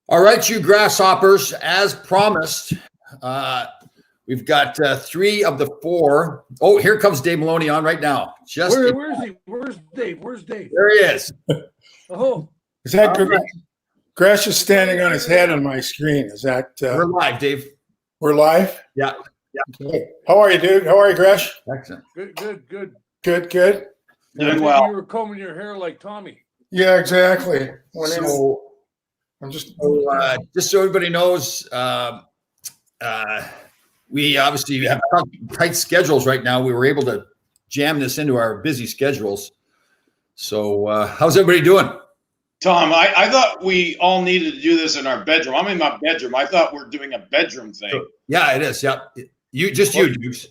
All right, you grasshoppers, as promised, we've got 3 of the 4. Oh, here comes Dave Maloney on right now. Where is he? Where's Dave? Where's Dave? There he is. Oh, is that good? Gresh is standing on his head on my screen. Is that we're live, Dave? We're live? Yeah. Okay. How are you, dude? How are you, Gresh? Excellent. Good. Doing well. You were combing your hair like Tommy. Yeah, exactly. So, I'm just so everybody knows, we obviously have tight schedules right now. We were able to jam this into our busy schedules. So how's everybody doing? Tom, I thought we all needed to do this in our bedroom. I'm in my bedroom. I thought we're doing a bedroom thing. Yeah, it is. Yeah. You, Dukes.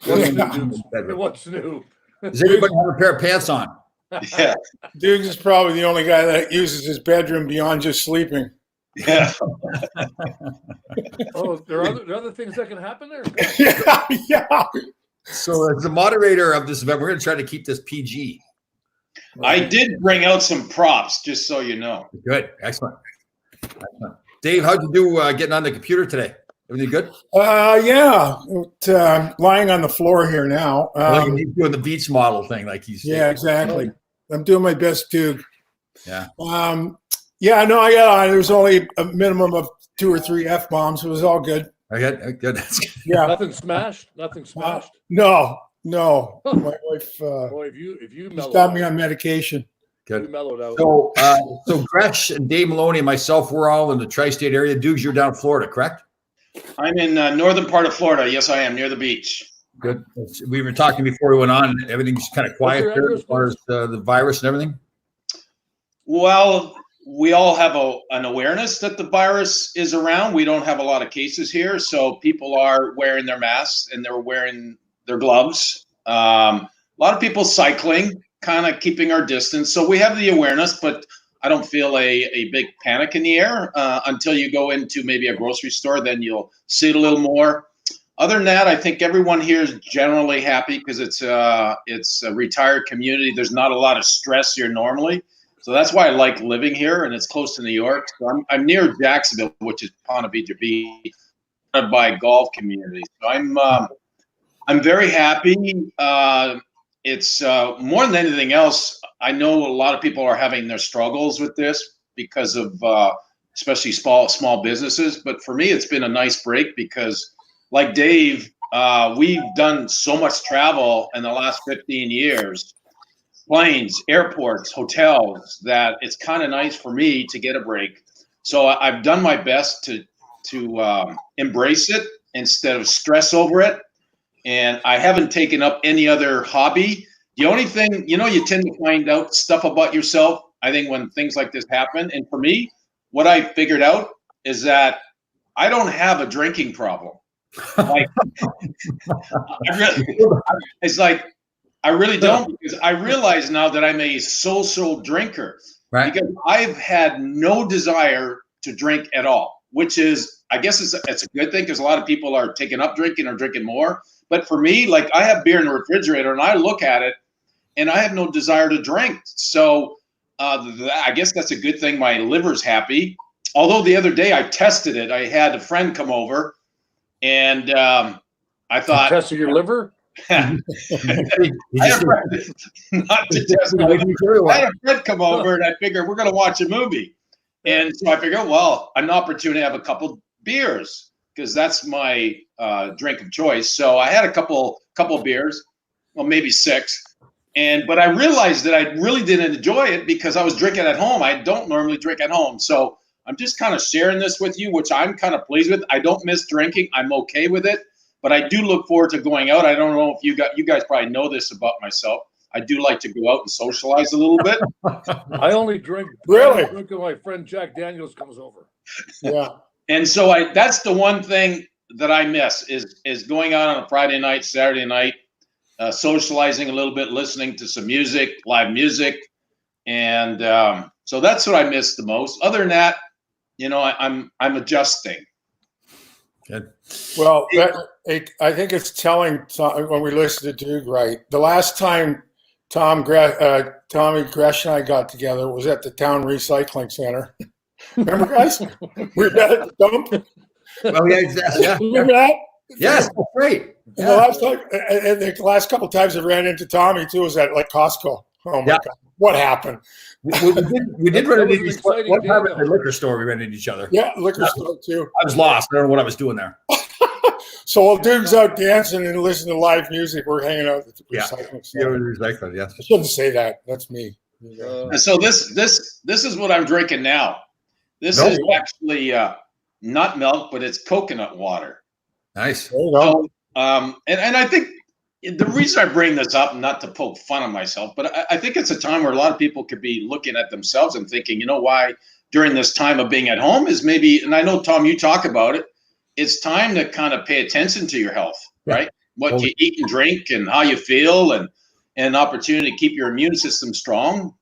What's new? Does everybody have a pair of pants on? Yeah. Dukes is probably the only guy that uses his bedroom beyond just sleeping. Yeah. Oh, there are other things that can happen there? Yeah. So as the moderator of this event, we're going to try to keep this PG. I did bring out some props, just so you know. Good. Excellent. Dave, how'd you do getting on the computer today? Everything good? Yeah. Lying on the floor here now. He's doing the beach model thing, like he's. Yeah, exactly. I'm doing my best too. Yeah. Yeah, no, I got on. There was only a minimum of 2 or 3 F-bombs. It was all good. Okay, good. That's good. Yeah. Nothing smashed. No. My wife Boy, if you stopped me on medication. Good. You mellowed out. So Gresh and Dave Maloney and myself, we're all in the tri-state area. Dukes, you're down in Florida, correct? I'm in northern part of Florida. Yes, I am, near the beach. Good. We were talking before we went on, and everything's kind of quiet there as far as the virus and everything. Well, we all have an awareness that the virus is around. We don't have a lot of cases here, so people are wearing their masks and they're wearing their gloves. A lot of people cycling, kind of keeping our distance. So we have the awareness, but I don't feel a big panic in the air until you go into maybe a grocery store. Then you'll see it a little more. Other than that, I think everyone here is generally happy because it's a retired community. There's not a lot of stress here normally. So that's why I like living here, and it's close to New York. So I'm near Jacksonville, which is Ponte Vedra Beach, by a golf community. So I'm very happy. It's more than anything else. I know a lot of people are having their struggles with this because of especially small businesses. But for me, it's been a nice break because, like Dave, we've done so much travel in the last 15 years. Planes, airports, hotels, that it's kind of nice for me to get a break. So I've done my best to embrace it instead of stress over it. And I haven't taken up any other hobby. The only thing, you tend to find out stuff about yourself, I think, when things like this happen. And for me, what I figured out is that I don't have a drinking problem. Like, it's like, I really don't, because I realize now that I'm a social drinker. Right. Because I've had no desire to drink at all, which is, I guess it's a good thing because a lot of people are taking up drinking or drinking more. But for me, like, I have beer in the refrigerator and I look at it and I have no desire to drink. So I guess that's a good thing. My liver's happy. Although the other day I tested it. I had a friend come over and I thought. You tested your liver? I had a friend come over and I figured we're going to watch a movie. And so I figured, well, an opportunity to have a couple beers because that's my drink of choice. So I had a couple beers, well, maybe 6. But I realized that I really didn't enjoy it because I was drinking at home. I don't normally drink at home. So I'm just kind of sharing this with you, which I'm kind of pleased with. I don't miss drinking. I'm okay with it. But I do look forward to going out. I don't know if you guys probably know this about myself. I do like to go out and socialize a little bit. I only drink. Really? I drink when my friend Jack Daniels comes over. Yeah. And so that's the one thing that I miss is going out on a Friday night, Saturday night, socializing a little bit, listening to some music, live music. And so that's what I miss the most. Other than that, I'm adjusting. Good. Well, I think it's telling when we listen to Duke, right? The last time Tommy Gresh and I got together. It was at the town recycling center. Remember, guys? We met at the dump. Oh yeah. Remember that? Yes, that's great. And the last couple of times I ran into Tommy too was at like Costco. Oh my God, what happened? We did run That into was an each exciting one day, time at the though. liquor store. We ran into each other. Yeah, liquor store too. I was lost. I don't know what I was doing there. So while Duke's out dancing and listening to live music, we're hanging out at the Yeah. recycling Yeah, center. recycling. Yes. I shouldn't say that. That's me. Uh, So this is what I'm drinking now. This No. is actually not milk, but it's coconut water. Nice. There you go. So, and I think the reason I bring this up, not to poke fun at myself, but I think it's a time where a lot of people could be looking at themselves and thinking, you know, why during this time of being at home is maybe, and I know, Tom, you talk about it, it's time to kind of pay attention to your health, right? What you eat and drink and how you feel, and an opportunity to keep your immune system strong.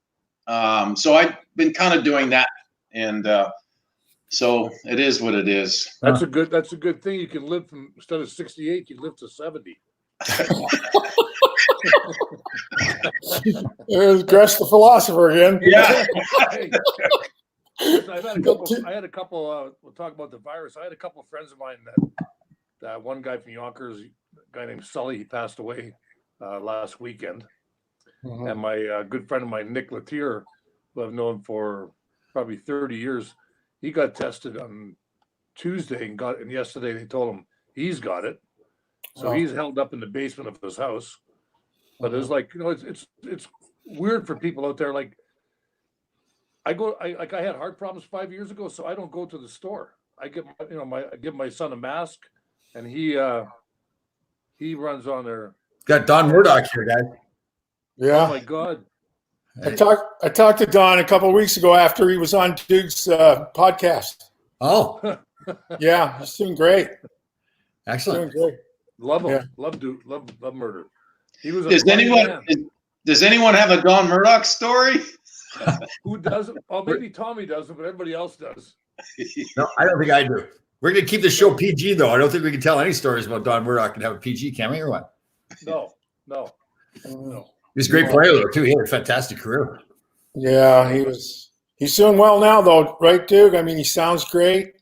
So I've been kind of doing that, and so it is what it is. that's a good thing. You can live from, instead of 68, you live to 70. There's Gresh the philosopher again. Yeah. Hey, I had a couple. We'll talk about the virus. I had a couple of friends of mine that one guy from Yonkers, a guy named Sully, he passed away last weekend. Mhm. And my good friend of mine, Nick Latier, who I've known for probably 30 years, he got tested on Tuesday and yesterday they told him he's got it. So Oh. he's held up in the basement of his house. But it's like, you know, it's weird for people out there. Like I had heart problems 5 years ago, so I don't go to the store. I give my son a mask, and he runs on there. Got Don Murdoch here, guys. Oh Yeah. my God. I talked to Don a couple of weeks ago after he was on Duke's podcast. Oh, Yeah, he's doing great. Doing excellent. great. Love him. Yeah. Love murder. He was a Does funny man. does anyone have a Don Murdoch story? Who doesn't? Oh, maybe Tommy doesn't, but everybody else does. No, I don't think I do. We're going to keep the show PG, though. I don't think we can tell any stories about Don Murdoch and have a PG, can we, or what? No. He's a great player, though, too. He had a fantastic career. Yeah, he's doing well now, though, right, Duke? I mean, he sounds great.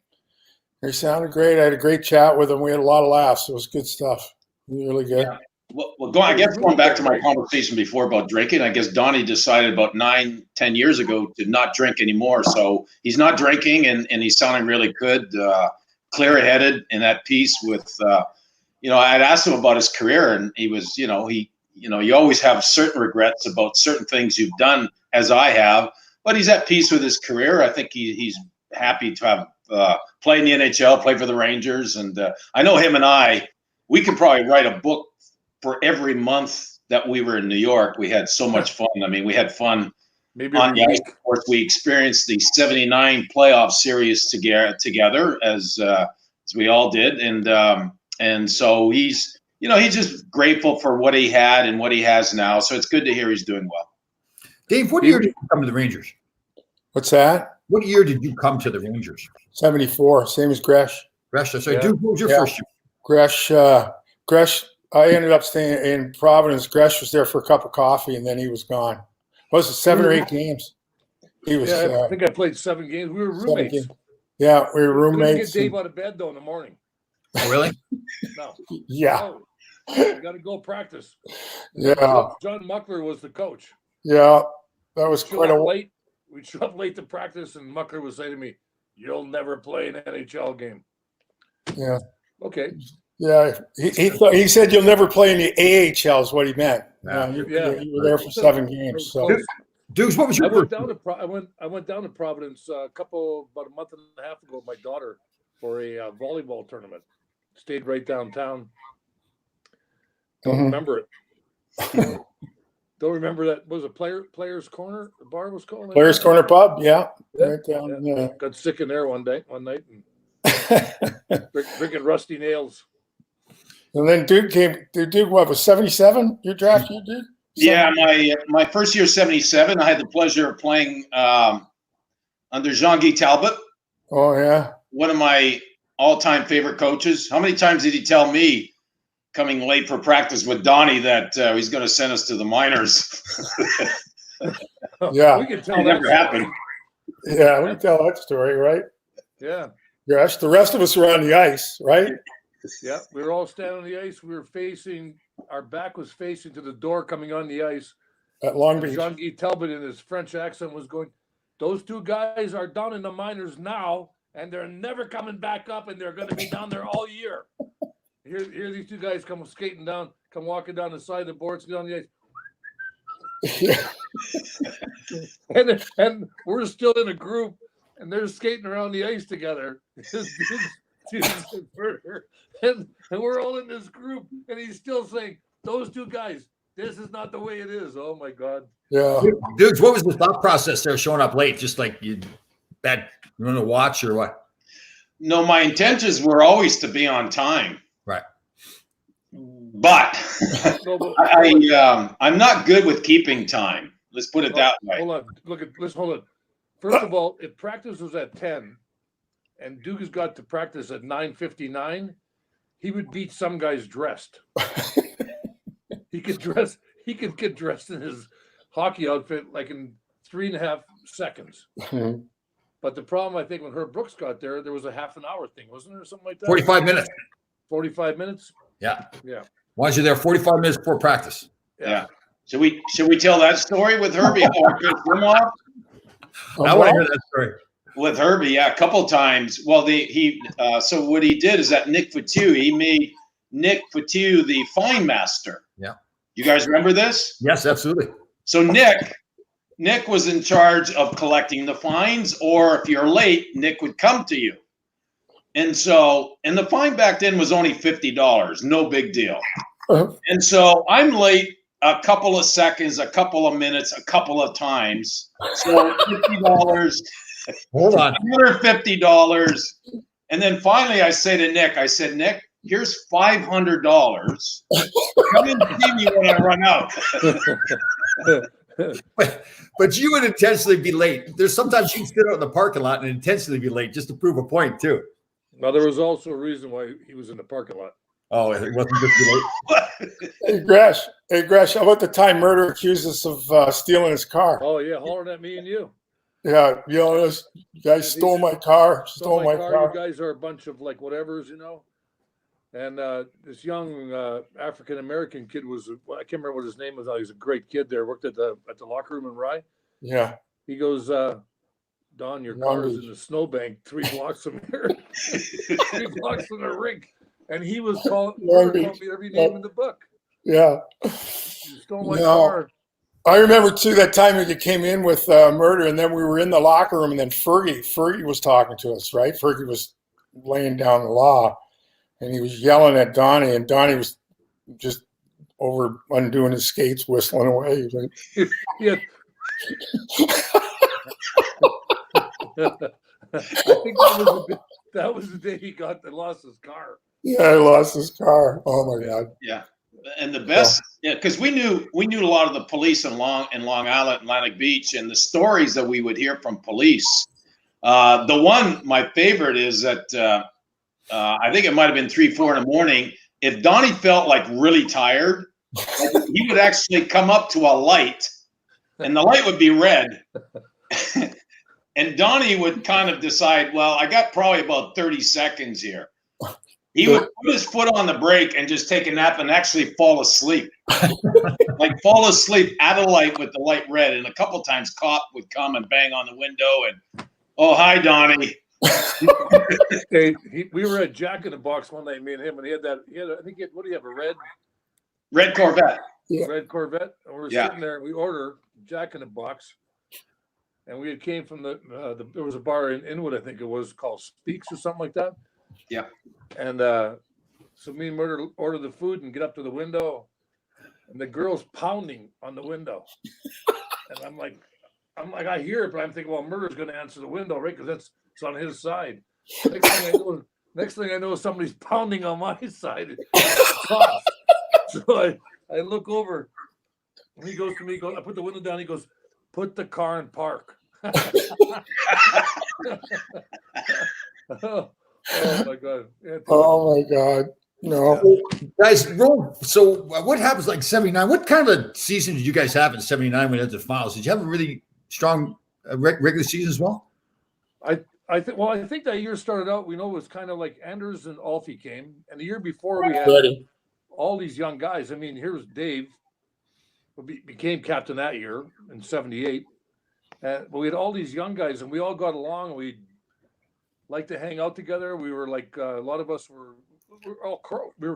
He sounded great. I had a great chat with him. We had a lot of laughs. It was good stuff. Really good. Yeah. Well, I guess going back to my conversation before about drinking, I guess Donnie decided about 9-10 years ago to not drink anymore. So he's not drinking, and he's sounding really good, clear-headed in that piece with, I'd asked him about his career, and he was, you always have certain regrets about certain things you've done, as I have, but he's at peace with his career. I think he's happy to have played in the NHL, played for the Rangers, and I know him and we could probably write a book for every month that we were in New York. We had so much fun. I mean, we had fun Maybe on every the ice. week. Of course, we experienced the '79 playoff series together as we all did, and so he's just grateful for what he had and what he has now. So it's good to hear he's doing well. Dave, what year did you come to the Rangers? What's that? What year did you come to the Rangers? 74, same as Gresh. Gresh, so Yeah. Duke, what was your Yeah. first year? Gresh, I ended up staying in Providence. Gresh was there for a cup of coffee, and then he was gone. Was it 7 or 8 games? He was. Yeah, I think I played 7 games. We were 7 roommates. games. Yeah, we were Couldn't roommates. get Dave out of bed though in the morning. Oh, really? No, Yeah, you got to go practice. yeah, John Muckler was the coach. yeah. That was Show quite a. up late. We'd show up late to practice, and Muckler would say to me, "You'll never play an NHL game." Yeah, Okay. yeah. He said you'll never play in the AHL is what he meant. Yeah. You were there for 7 games. So Close. Dukes, what was your I went first? down to I went down to Providence about a month and a half ago with my daughter for a volleyball tournament. Stayed right downtown. Don't Mhm. remember it. Don't remember that. Was it Players Corner? The bar was called. Players Corner Pub, yeah, Yeah, right down. yeah. Yeah. Got sick in there one night, and drinking rusty nails. And then Duke came. Duke, what was 77? Your draft year, Duke? Yeah, my first year, '77, I had the pleasure of playing under Jean-Guy Talbot, Oh yeah. one of my all-time favorite coaches. How many times did he tell me, coming late for practice with Donnie that he's going to send us to the minors. Yeah. We can tell That that never story. happened. Yeah, we can tell that story, right? Yeah. Yes, the rest of us were on the ice, right? Yeah. We were all standing on the ice. We were our back was facing to the door coming on the ice. At Long And Beach. Jean-Guy Talbot in his French accent was going, those two guys are down in the minors now, and they're never coming back up, and they're going to be down there all year. Here these two guys come walking down the side of the boards, get on the ice. Yeah. And we're still in a group, and they're skating around the ice together. And we're all in this group, and he's still saying, those two guys, this is not the way it is. Oh my God. Yeah. Dudes, what was the thought process there showing up late? Just like you want to watch or what? No, my intentions were always to be on time. Right. But No, but I'm not good with keeping time. Let's put it that way. hold on. Hold on. First of all, if practice was at 10 and Dugas got to practice at 9:59, he would beat some guys dressed. He could get dressed in his hockey outfit like in 3.5 seconds. Mhm. But the problem, I think, when Herb Brooks got there was a half an hour thing, wasn't there? Something like that. 45 minutes. 45 minutes. Yeah. Yeah. Why don't you there 45 minutes before practice? Yeah. Should we tell that story with Herbie? How I pissed him off? I want to hear that story. With Herbie, yeah, a couple times. Well, so what he did is that Nick Fatu, he made Nick Fatu the fine master. Yeah. You guys remember this? Yes, absolutely. So Nick was in charge of collecting the fines, or if you're late, Nick would come to you. And the fine back then was only $50, no big deal. Uh-huh. And so I'm late a couple of seconds, a couple of minutes, a couple of times. So $50. Hold on. $150. And then finally I say to Nick, Nick, here's $500. Come and see me when I run out. But you would intentionally be late. There's sometimes you can sit out in the parking lot and intentionally be late just to prove a point too. Now, there was also a reason why he was in the parking lot. Oh, it wasn't just be late. Hey, Gresh, how about the time Murder accused us of stealing his car? Oh, yeah, hollering at me and you. Yeah, you guys stole my car. Stole my You car. guys are a bunch of like whatevers, And this young African-American kid I can't remember what his name was. He was a great kid there, worked at the locker room in Rye. Yeah. He goes, Don, your car is in the snowbank 3 blocks from here. 3 blocks from the rink. And he was called me every name in the book. Yeah. You stole my car. I remember too that time that you came in with Murder, and then we were in the locker room, and then Fergie was talking to us, right? Fergie was laying down the law, and he was yelling at Donnie, and Donnie was just over undoing his skates, whistling away. He was like, Yeah. I think that was the day he lost his car. yeah, he lost his car. Oh my God. Yeah. And the best, because we knew a lot of the police in Long Island, Atlantic Beach, and the stories that we would hear from police. My favorite is that I think it might have been 3, 4 in the morning. If Donnie felt like really tired, he would actually come up to a light, and the light would be red. And Donnie would kind of decide, well, I got probably about 30 seconds here. He would put his foot on the brake and just take a nap and actually fall asleep. Like fall asleep at a light with the light red. And a couple times cop would come and bang on the window and, oh, hi, Donnie. We were at Jack in the Box one night, me and him, and he had what do you have, a red Corvette. Yeah. red Corvette? And we were sitting there, and we order Jack in the Box. And we had came from there was a bar in Inwood, I think it was, called Speaks or something like that. Yeah. And so me and Murder order the food and get up to the window, and the girl's pounding on the window. And I'm like, I hear it, but I'm thinking, well, Murder's going to answer the window, right? Because it's on his side. Next thing I know, somebody's pounding on my side. So I look over, and he goes to me, I put the window down. He goes, put the car in park. Oh my God. Yeah, Oh my God. No. Guys, so what happens like 79? What kind of a season did you guys have in 79 when you had the finals? Did you have a really strong regular season as well? I think that year started out, it was kind of like Anders and Alfie came, and the year before we had Ready. all these young guys. I mean, here's Dave, who became captain that year in 78. But we had all these young guys, and we all got along, and we liked to hang out together. We were like, a lot of us were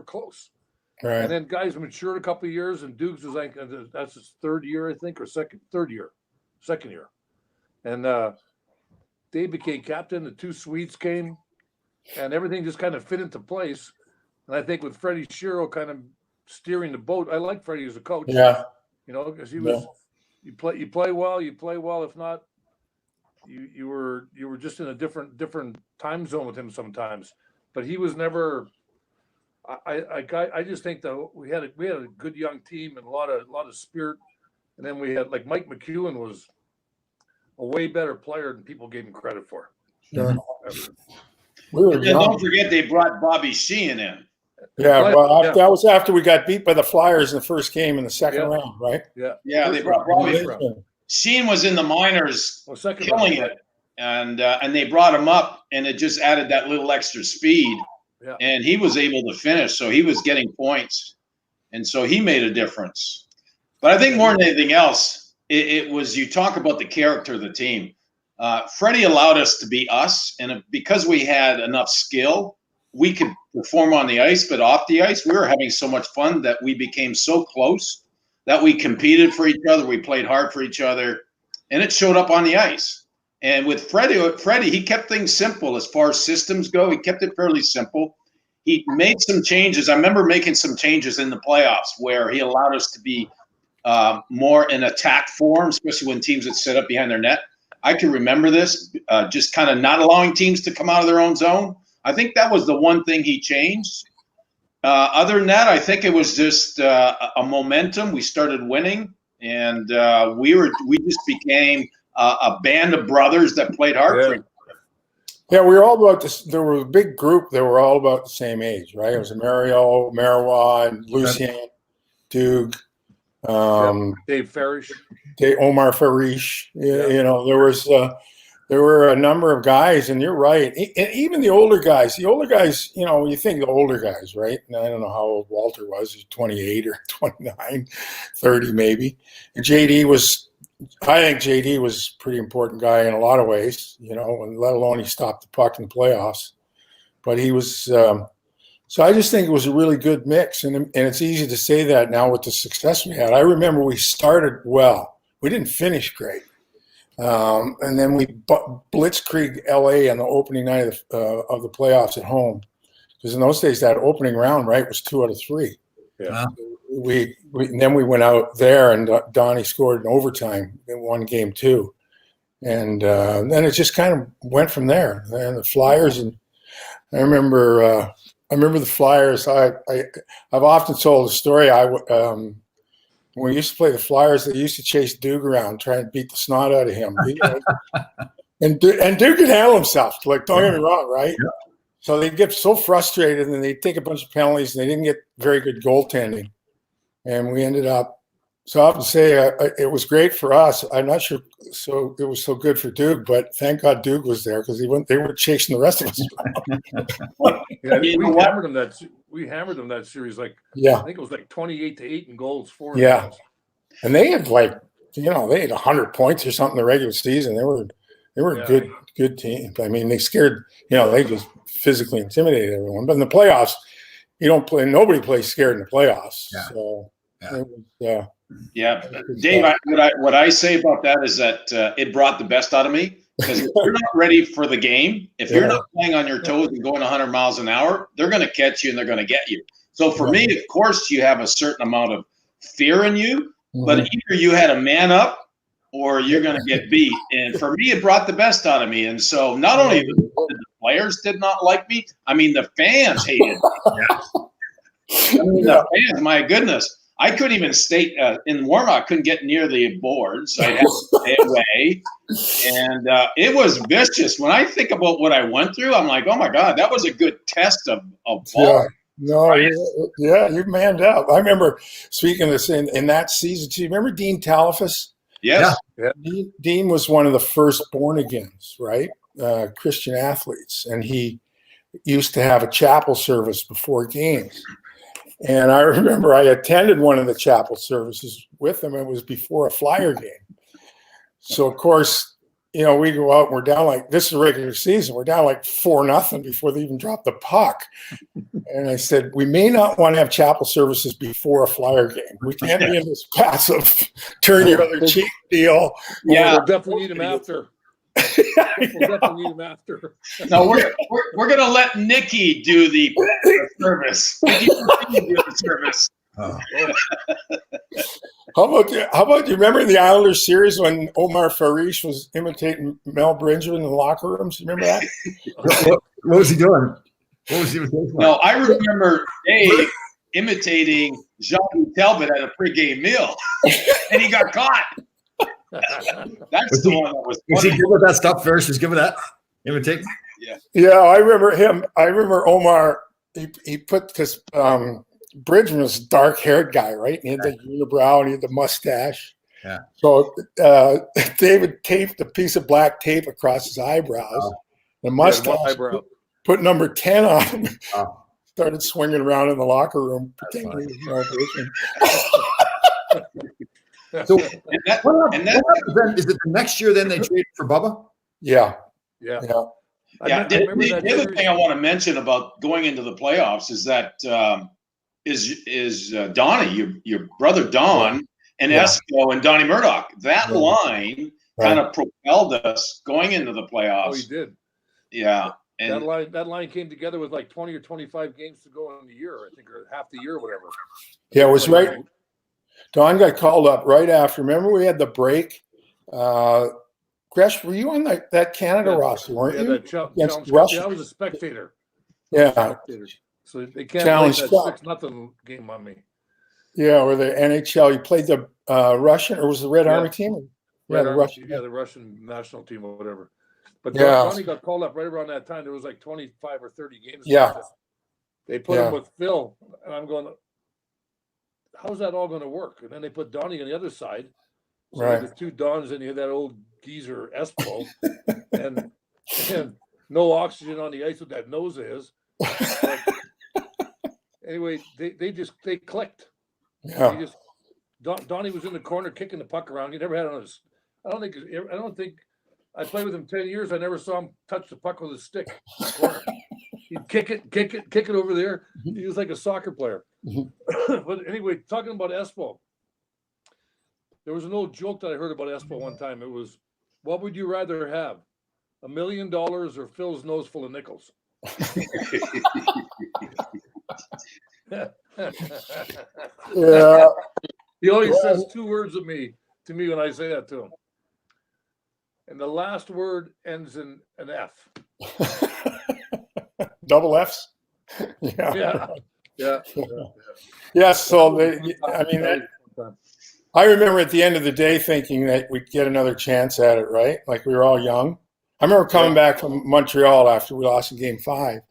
close. Right. And then guys matured a couple of years, and Dukes was like, that's his third year, I think, or second year. And Dave became captain, the two Swedes came, and everything just kind of fit into place. And I think with Freddie Shiro kind of steering the boat, I like Freddie as a coach. Yeah. Because he was, you play well. If not, you were just in a different time zone with him sometimes. But he was never. I just think that we had a good young team and a lot of spirit, and then we had like Mike McEwen was a way better player than people gave him credit for. Sure. We were And young. don't forget they brought Bobby Sheehan in. Yeah, well, Yeah. that was after we got beat by the Flyers in the first game in the second round, right? Yeah, they brought Bobby. Sheehan was in the minors, Second killing round. it, and they brought him up, and it just added that little extra speed, Yeah. and he was able to finish, so he was getting points, and so he made a difference. But I think more than anything else, it was, you talk about the character of the team. Freddie allowed us to be us, and because we had enough skill, we could perform on the ice, but off the ice, we were having so much fun that we became so close that we competed for each other. We played hard for each other, and it showed up on the ice. And with Freddie, he kept things simple as far as systems go. He kept it fairly simple. He made some changes. I remember making some changes in the playoffs where he allowed us to be more in attack form, especially when teams would set up behind their net. I can remember this, just kind of not allowing teams to come out of their own zone. I think that was the one thing he changed. Other than that, I think it was just a momentum. We started winning, and we just became a band of brothers that played hard for each other. Yeah, we were all about this. There was a big group that were all about the same age, right? It was Mario, Marois, and Lucien, Duke, Dave Farish. Omar Farish. There were a number of guys, and you're right. And even the older guys, you think the older guys, right? And I don't know how old Walter was. He's 28 or 29, 30 maybe. And I think JD was a pretty important guy in a lot of ways, and let alone he stopped the puck in the playoffs. But he was so I just think it was a really good mix. And it's easy to say that now with the success we had. I remember we started well. We didn't finish great. And then we blitzkrieg LA on the opening night of the playoffs at home. Because in those days, that opening round, right, was 2 out of 3. Yeah. And then we went out there, and Donnie scored in overtime in one game too, and then it just kind of went from there. And the Flyers, and I remember the Flyers. I've often told the story. When we used to play the Flyers, they used to chase Duke around, try and beat the snot out of him. And Duke could handle himself. Like, don't get me wrong, right? Yeah. So they'd get so frustrated, and they'd take a bunch of penalties, and they didn't get very good goaltending. And we ended up, so I have to say it was great for us. I'm not sure so it was so good for Duke, but thank God Duke was there because they were chasing the rest of us around. Yeah, we hammered them that series. I think it was like 28-8 in goals for. Yeah, and they had they had 100 points or something in the regular season. They were a good team. I mean, they scared. They just physically intimidated everyone. But in the playoffs, nobody plays scared in the playoffs. Yeah. So. Dave, what I say about that is that it brought the best out of me, because if you're not ready for the game, if you're not playing on your toes and going 100 miles an hour, they're going to catch you and they're going to get you. So for me, of course, you have a certain amount of fear in you, but either you had a man up or you're going to get beat. And for me, it brought the best out of me. And so not only the players did not like me, I mean, the fans hated me. The fans, my goodness. I couldn't even stay in warm-up. I couldn't get near the boards. I had to stay away. And it was vicious. When I think about what I went through, I'm like, oh, my God, that was a good test of ball. No, Right. yeah, you manned up. I remember speaking of this in that season too. Remember Dean Talifas? Yes. Dean was one of the first born agains, right? Christian athletes, and he used to have a chapel service before games. And I remember I attended one of the chapel services with him. It was before a Flyer game. So of course, we go out and we're down like, this is a regular season. We're down like 4-0 before they even drop the puck. And I said, we may not want to have chapel services before a Flyer game. We can't be in this passive turn your other cheek deal. Yeah. We'll definitely need him after. We'll definitely need him after. No, we're gonna let Nikki do the service. Nikki, do the service. Oh. How about you remember the Islanders series when Omar Farish was imitating Mel Bridgman in the locker rooms? You remember that? What was he doing? What was he doing? No, I remember Dave imitating Jean Talbot at a pregame meal, and he got caught. That's the one that was Was he funny. good with that stuff? Ferris was good with that. Imitate. Yeah, I remember him. I remember Omar. He put because Bridgman was a dark-haired guy, right? He had the unibrow and he had the mustache. Yeah. So David taped a piece of black tape across his eyebrows. The mustache. Eyebrow. Put number 10 on him. Oh. Started swinging around in the locker room, pretending he was Mel Bridgman. So And that, what and that- happens then? Is it the next year then they traded for Bubba? Yeah, Yeah. yeah. yeah, I remember the that other series. thing I want to mention about going into the playoffs is that Donnie, your brother Don, and Yeah. Esco and Donnie Murdoch. That Yeah. line kind of propelled us going into the Oh, playoffs. he did. Yeah, That and line came together with like 20 or 25 games to go in the year, I think, or half the year or whatever. Yeah, it was right. Don got called up right after. Remember, we had the break. Gresh, were you on that Canada Yeah. roster, weren't Yeah, you? that Against challenge. Russia. I was a spectator. Yeah, Spectator. So they can't Challenge play Cup. that 6-0 game on me. yeah, or the NHL. You played the Russian, or was it the Red Yeah. Army team? Red the Army, Russian. yeah, the Russian national team or whatever. But Yeah. Donnie got called up right around that time. There was like 25 or 30 games. Yeah. They put Yeah. him with Phil, and I'm going, how's that all going to work? And then they put Donnie on the other side. So Right. the two Dons, and you had that old geezer Espo, and no oxygen on the ice with that nose of his. Anyway, they clicked. Yeah, He just Donnie was in the corner kicking the puck around. He never had on his. I don't think. I played with him 10 years. I never saw him touch the puck with his stick. in the corner. He'd kick it over there. He was like a soccer player. Mhm. But anyway, talking about Espo, there was an old joke that I heard about Espo one time. It was, what would you rather have, $1 million or Phil's nose full of nickels? yeah. He always says two words to me when I say that to him. And the last word ends in an F. Double Fs. Yeah. Yeah. Yeah. So I remember at the end of the day thinking that we'd get another chance at it, right? Like we were all young. I remember coming back from Montreal after we lost in Game 5.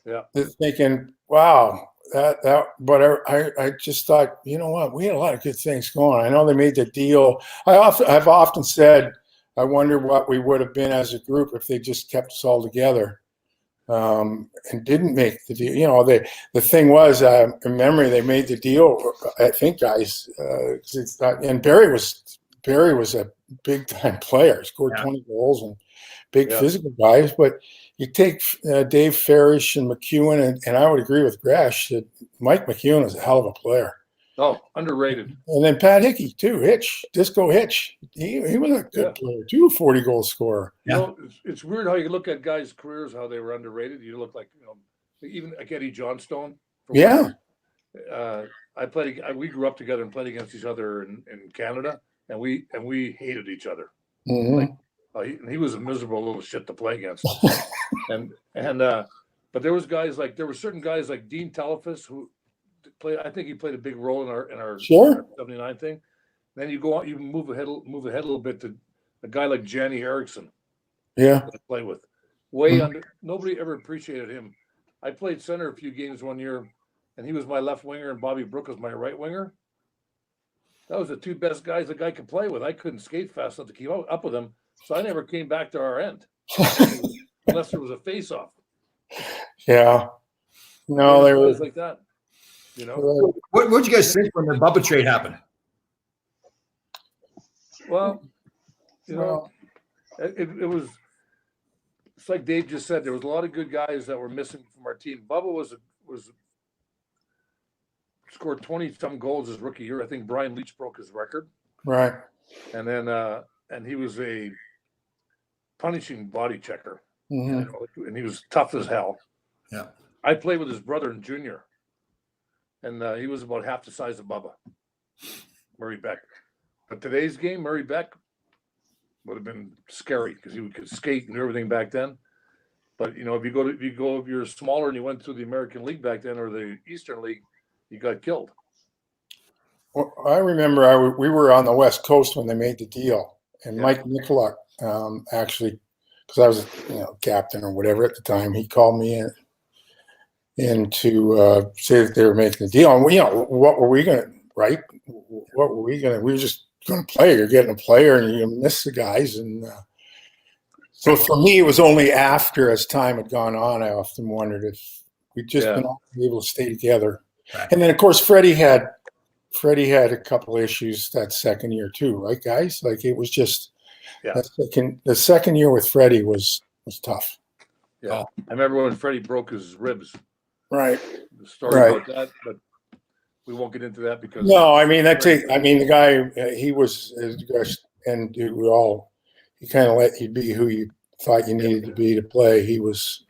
Yeah. Thinking, wow, but I just thought, you know what? We had a lot of good things going. I know they made the deal. I've often said, I wonder what we would have been as a group if they just kept us all together and didn't make the deal. You know, the thing was, in memory, they made the deal. I think, guys, and Barry was a big time player. He scored 20 goals and big physical guys. But you take Dave Farish and McEwen, and I would agree with Gresh that Mike McEwen is a hell of a player. Oh, underrated. And then Pat Hickey too, Disco Hitch. He was a good player too, 40-goal scorer. You know, it's weird how you look at guys' careers, how they were underrated. You look like, even like Eddie Johnstone. Yeah. We grew up together and played against each other in Canada, and we hated each other. Mm-hmm. He was a miserable little shit to play against. But there were certain guys like Dean Talifas who played. I think he played a big role in our Sure. 79 thing. Then you go on, you move ahead a little bit to a guy like Janny Erickson. Yeah. To play with, way under. Nobody ever appreciated him. I played center a few games one year, and he was my left winger, and Bobby Brook was my right winger. That was the two best guys the guy could play with. I couldn't skate fast enough to keep up with him, so I never came back to our end unless there was a face-off. Yeah. No, they were Guys like that. You know. What did you guys think when the Bubba trade happened? Well, you know, it was. It's like Dave just said. There was a lot of good guys that were missing from our team. Bubba was scored 20-some goals his rookie year. I think Brian Leach broke his record. right. And then and he was a punishing body checker. Mhm. You know, and he was tough as hell. Yeah. I played with his brother in junior, and he was about half the size of Bubba, Murray Beck. But today's game, Murray Beck would have been scary because he could skate and everything back then. But you know, if you're smaller and you went through the American League back then or the Eastern League, you got killed. Well, I remember we were on the West Coast when they made the deal, and Yeah. Mike Nicolak actually, because I was captain or whatever at the time, he called me in to say that they were making the deal. And what were we going to right? What were we going to? We were just going to play. You're getting a player, and you miss the guys. And so for me, it was only after, as time had gone on, I often wondered if we'd just been able to stay together. Right. And then, of course, Freddie had a couple issues that second year too, right, guys? Like it was just the second year with Freddie was tough. Yeah, I remember when Freddie broke his ribs. Right. The story about that, but we won't get into that because no, I mean the guy he was, and he kind of let you be who you thought you needed to be to play. He was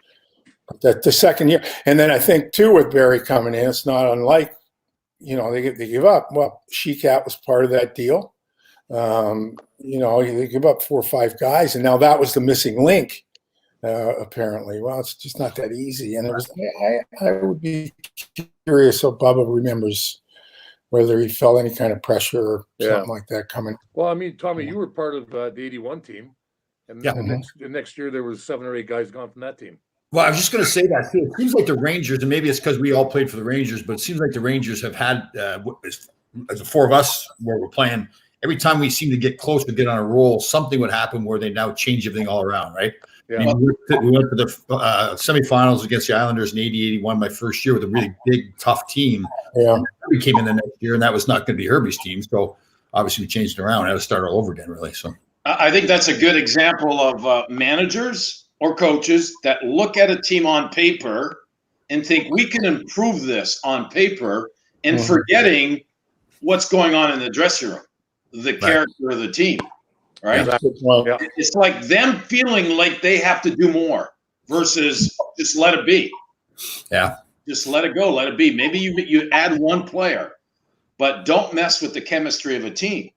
the second year, and then I think too with Barry coming in, it's not unlike they give up. Well, Shekat was part of that deal. They give up 4 or 5 guys, and now that was the missing link. Apparently, well, it's just not that easy. And it was. I would be curious if Bubba remembers whether he felt any kind of pressure or something like that coming. Well, I mean, Tommy, you were part of the '81 team, and the next year there was 7 or 8 guys gone from that team. Well, I was just going to say that too. It seems like the Rangers, and maybe it's because we all played for the Rangers, but it seems like the Rangers have had, as the 4 of us where we're playing, every time we seem to get close to get on a roll, something would happen where they now change everything all around, right? Yeah. I mean, we went to the semifinals against the Islanders in 80-81 my first year with a really big, tough team. Yeah. We came in the next year, and that was not going to be Herbie's team. So obviously we changed it around. I had to start all over again, really. So I think that's a good example of managers or coaches that look at a team on paper and think we can improve this on paper and forgetting what's going on in the dressing room, the character of the team, right? Yeah. It's like them feeling like they have to do more versus just let it be. Yeah. Just let it go, let it be. Maybe you add 1 player, but don't mess with the chemistry of a team.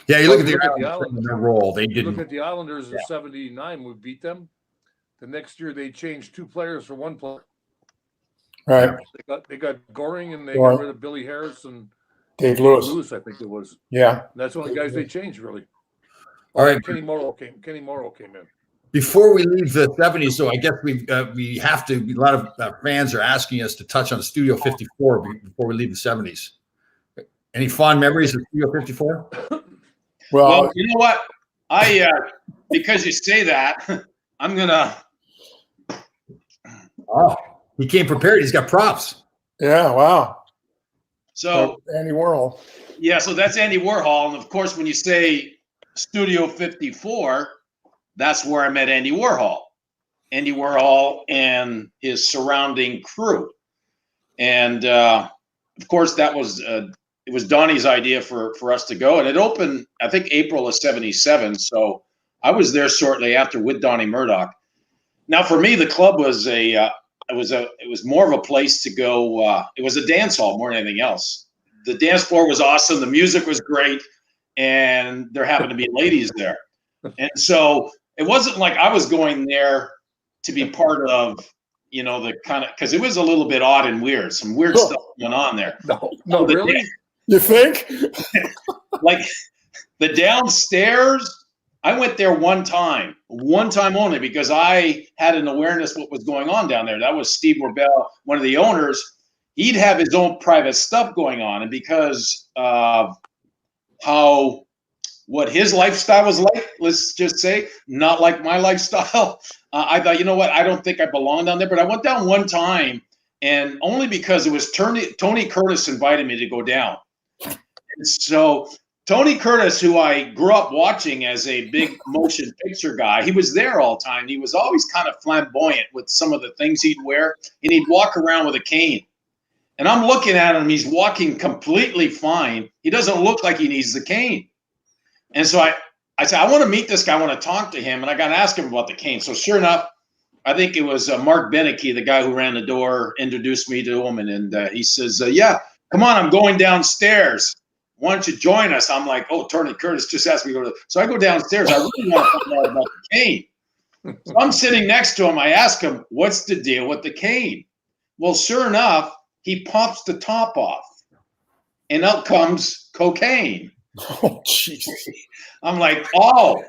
Yeah, you look at the Islanders in their role. They Look didn't. at the Islanders in '79. We beat them. The next year they changed 2 players for 1 player. Right. They got Goring and they got rid of Billy Harris and Dave Lewis. I think it was. Yeah. That's one of the guys they changed really. All right. Kenny Morrow came in. Before we leave the 70s, so I guess we have to. A lot of fans are asking us to touch on Studio 54 before we leave the 70s. Any fond memories of Studio 54? Well, you know what? Because you say that, I'm gonna. Oh, he came prepared. He's got props. Yeah. Wow. So Andy Warhol. Yeah, so that's Andy Warhol, and of course, when you say Studio 54, that's where I met Andy Warhol. Andy Warhol and his surrounding crew, and of course, that was it was Donnie's idea for us to go, and it opened I think April of '77. So I was there shortly after with Donnie Murdoch. Now, for me, the club was it was more of a place to go. It was a dance hall more than anything else. The dance floor was awesome. The music was great, and there happened to be ladies there, and so it wasn't like I was going there to be part of, the kind of, because it was a little bit odd and weird. Some weird stuff going on there. No, really? You think? Like the downstairs I went there one time only, because I had an awareness what was going on down there. That was Steve Warbell, one of the owners. He'd have his own private stuff going on, and because of what his lifestyle was like, let's just say, not like my lifestyle, I thought, you know what, I don't think I belong down there. But I went down one time, and only because it was Tony Curtis invited me to go down. And so Tony Curtis, who I grew up watching as a big motion picture guy, he was there all the time. He was always kind of flamboyant with some of the things he'd wear, and he'd walk around with a cane. And I'm looking at him, he's walking completely fine. He doesn't look like he needs the cane. And so I said, I want to meet this guy. I want to talk to him. And I got to ask him about the cane. So sure enough, I think it was Mark Beneke, the guy who ran the door, introduced me to him. And he says, yeah, come on, I'm going downstairs. Why don't you join us? I'm like, oh, Tony Curtis just asked me to go. So I go downstairs. I really want to find out about the cane. So I'm sitting next to him. I ask him, what's the deal with the cane? Well, sure enough, he pops the top off. And out comes cocaine. Oh, jeez. I'm like, oh,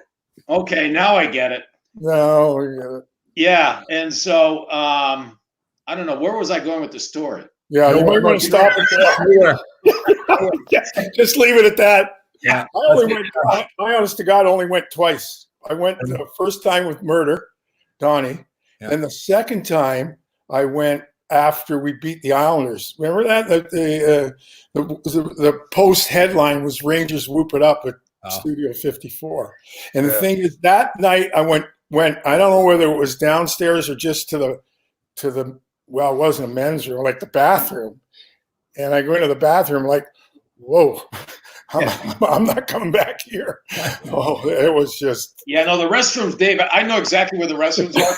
okay, now I get it. No. Yeah, and so I don't know, where was I going with the story? Yeah, you might want to stop it there. Just leave it at that. Yeah. I honest to God, only went twice. I went the first time with Murder, Donnie, Yeah. and the second time I went after we beat the Islanders. Remember that? The post headline was Rangers whoop it up at Studio 54. And the thing is, that night I went. I don't know whether it was downstairs or just to the well, it wasn't a men's room, like the bathroom. And I go into the bathroom like, whoa, I'm not coming back here. Oh, it was just. Yeah, no, the restrooms, Dave. I know exactly where the restrooms are.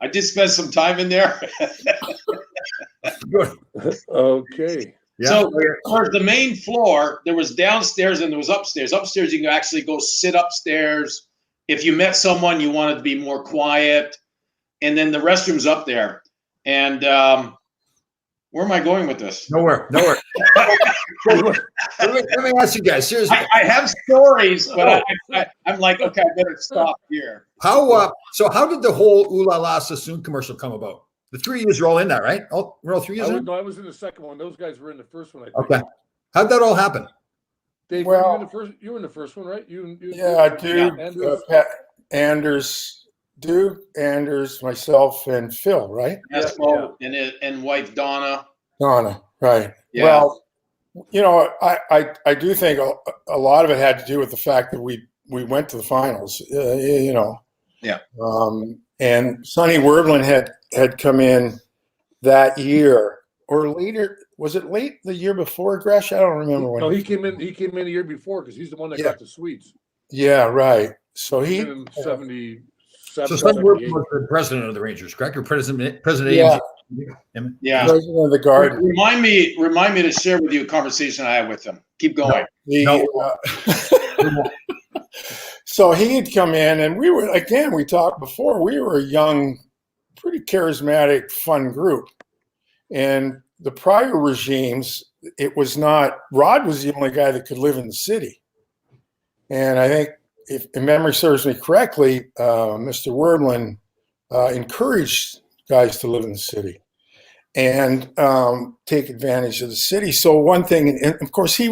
I did spend some time in there. Good. Okay. Yeah. So for the main floor, there was downstairs and there was upstairs. Upstairs, you can actually go sit upstairs. If you met someone, you wanted to be more quiet. And then the restroom's up there. And where am I going with this? Nowhere. let me ask you guys seriously. I have stories, but I'm like, okay, I better stop here. How did the whole Ooh La La Sassoon commercial come about? The 3 years are all in that, right? Oh, we're all 3 years in? No, I was in the second one. Those guys were in the first one, I think. Okay. How'd that all happen? Dave, Well, you were in the first one, right? Yeah, Duke, Andrews. Anders, myself, and Phil, right? Espo and wife Donna. Donna, right. Yeah. Well, you know, I do think a lot of it had to do with the fact that we went to the finals, you know. Yeah. And Sonny Werblin had come in that year or later. Was it late the year before, Gresh? I don't remember when. No, he came in a year before because he's the one that got the Swedes. Yeah, right. So he in 77, So Sonny Werblin 78. was the president of the Rangers, correct? Or president of Yeah. AMG? Yeah. president of the Garden. Remind me to share with you a conversation I had with him. Keep going. So he had come in, and we talked before, we were a young, pretty charismatic, fun group. And the prior regimes, it was not, Rod was the only guy that could live in the city. And I think, if memory serves me correctly, Mr. Werblin encouraged guys to live in the city and take advantage of the city. So one thing, and of course, he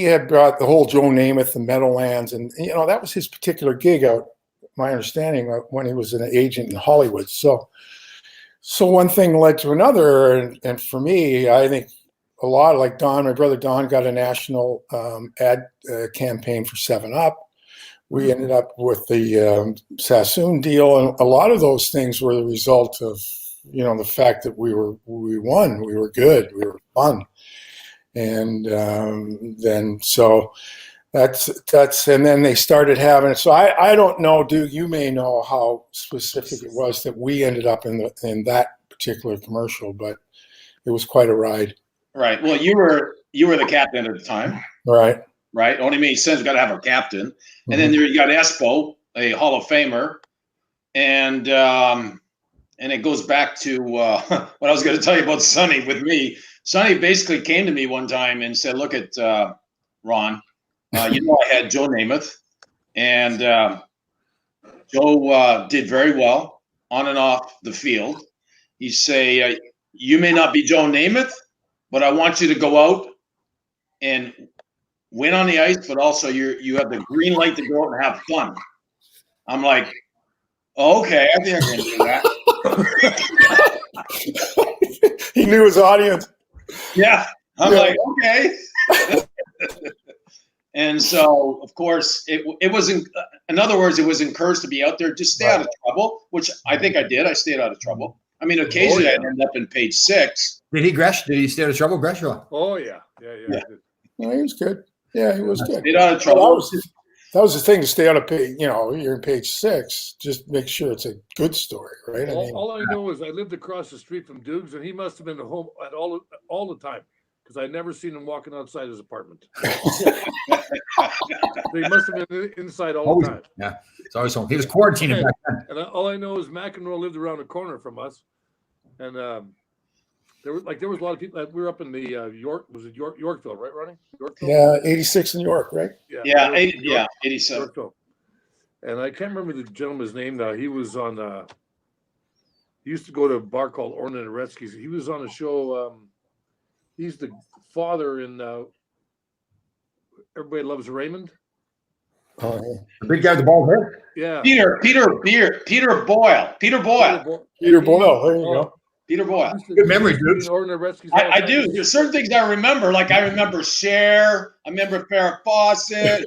had brought the whole Joe Namath, the Meadowlands, and you know that was his particular gig out. My understanding when he was an agent in Hollywood. So one thing led to another, and for me, I think a lot like Don, my brother Don, got a national ad campaign for 7-Up. We ended up with the Sassoon deal, and a lot of those things were the result of the fact that we won, we were good, we were fun. And then so that's and then they started having it. So I don't know, Duke, you may know how specific it was that we ended up in that particular commercial, but it was quite a ride. Right. Well, you were the captain at the time. Right. Right. Only makes sense. You got to have a captain, and then there you got Espo, a Hall of Famer, and it goes back to what I was going to tell you about Sonny with me. Sonny basically came to me one time and said, look at Ron, I had Joe Namath, and Joe did very well on and off the field. He say, you may not be Joe Namath, but I want you to go out and win on the ice, but also you have the green light to go out and have fun. I'm like, okay, I think I can do that. He knew his audience. Yeah. I'm like, okay. And so, of course, it was, in other words, it was encouraged to be out there, just stay out of trouble, which I think I did. I stayed out of trouble. I mean, occasionally I'd end up in page 6. Did he, Gresh? Did he stay out of trouble, Gresh? Oh, yeah. Yeah. No, he was good. Yeah, he was good. Stayed out of Well, trouble. that was the thing, to stay out of page, you're in page 6, just make sure it's a good story, right? All I know is I lived across the street from Dukes, and he must have been at home at all the time, because I never seen him walking outside his apartment. So he must have been inside all the time. Yeah, it's always home. He was quarantining back then. And all I know is McEnroe lived around the corner from us, and there was a lot of people. We were up in the Yorkville, right, Ronnie? Yorkville? Yeah, 86 in York, right? Yeah, 87. Yorkville. And I can't remember the gentleman's name now. He was on. He used to go to a bar called Orrin and Aretsky's. He was on a show. He's the father in Everybody Loves Raymond. Oh, The big guy with the bald head. Yeah. Peter Boyle. Peter Boyle, there you go. Peter Boyle. Good memory, dude. I do. There's certain things I remember. Like I remember Cher. I remember Farrah Fawcett.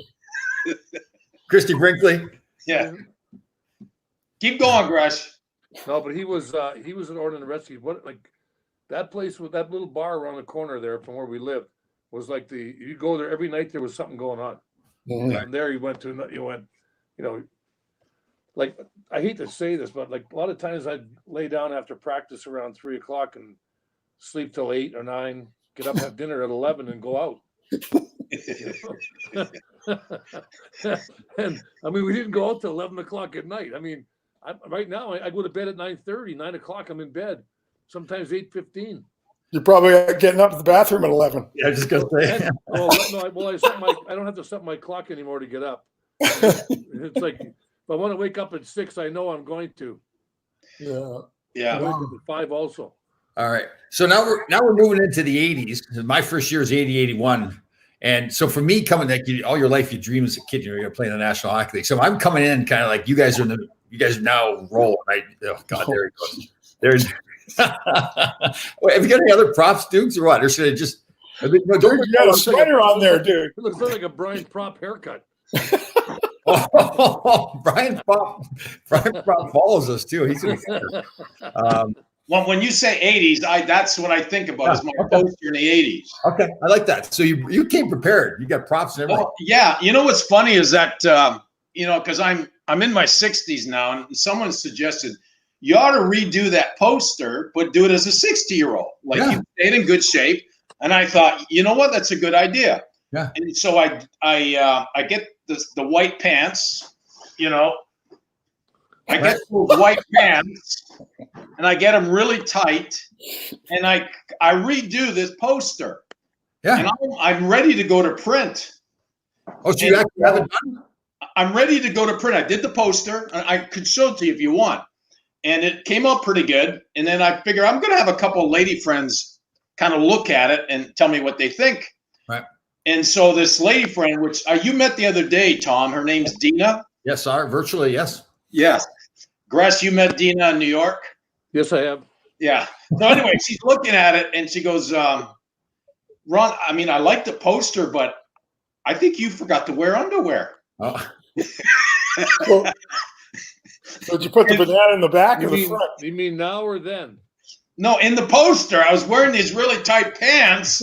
Christy Brinkley. Yeah. Keep going, Gresh. No, but he was at Orrin and Aretsky's. What, like, that place with that little bar around the corner there from where we lived was like you go there every night, there was something going on. Mhm. And there you went, like, I hate to say this, but like a lot of times I'd lay down after practice around 3:00 and sleep till 8 or 9, get up, have dinner at 11 and go out. And I mean, we didn't go out till 11 o'clock at night. I mean, right now I go to bed at 9:30, 9 o'clock, I'm in bed, sometimes 8:15. You're probably getting up to the bathroom at 11. Yeah, I just gonna say. I don't have to set my clock anymore to get up. It's like, if I want to wake up at 6, I know I'm going to. Yeah. Yeah. I wake up at 5 also. All right. So now we're moving into the 80s. My first year is 80, 81. And so for me, coming like all your life, you dream as a kid, you're going to play in the National Hockey League. So I'm coming in kind of like you guys are now rolling, right? Oh God, there he goes. There's. Wait, have you got any other props, Dukes, or what? Or should I just? Dude, you got a sweater on there, dude. It looks like a Brian Prop haircut. Oh, Brian Prop follows us too. He's Well, when you say 80s, that's what I think about is my poster in the 80s. okay. I like that. So you came prepared. You got props and everything. Well, yeah. You know what's funny is that because I'm in my 60s now, and someone suggested you ought to redo that poster, but do it as a 60-year-old. Like you stayed in good shape. And I thought, you know what? That's a good idea. Yeah. And so I get the white pants, I get those white pants and I get them really tight and I redo this poster. Yeah. And I'm ready to go to print. Oh, so you actually have it done? I'm ready to go to print. I did the poster. I could show it to you if you want. And it came out pretty good. And then I figure I'm going to have a couple of lady friends kind of look at it and tell me what they think. Right. And so this lady friend, which you met the other day, Tom, her name's Dina. Yes, virtually, yes. Yes. Gress, you met Dina in New York? Yes, I have. Yeah. So anyway, she's looking at it and she goes, Ron, I mean, I like the poster, but I think you forgot to wear underwear. Oh. So did you put the banana in the back or the front? You mean now or then? No, in the poster, I was wearing these really tight pants,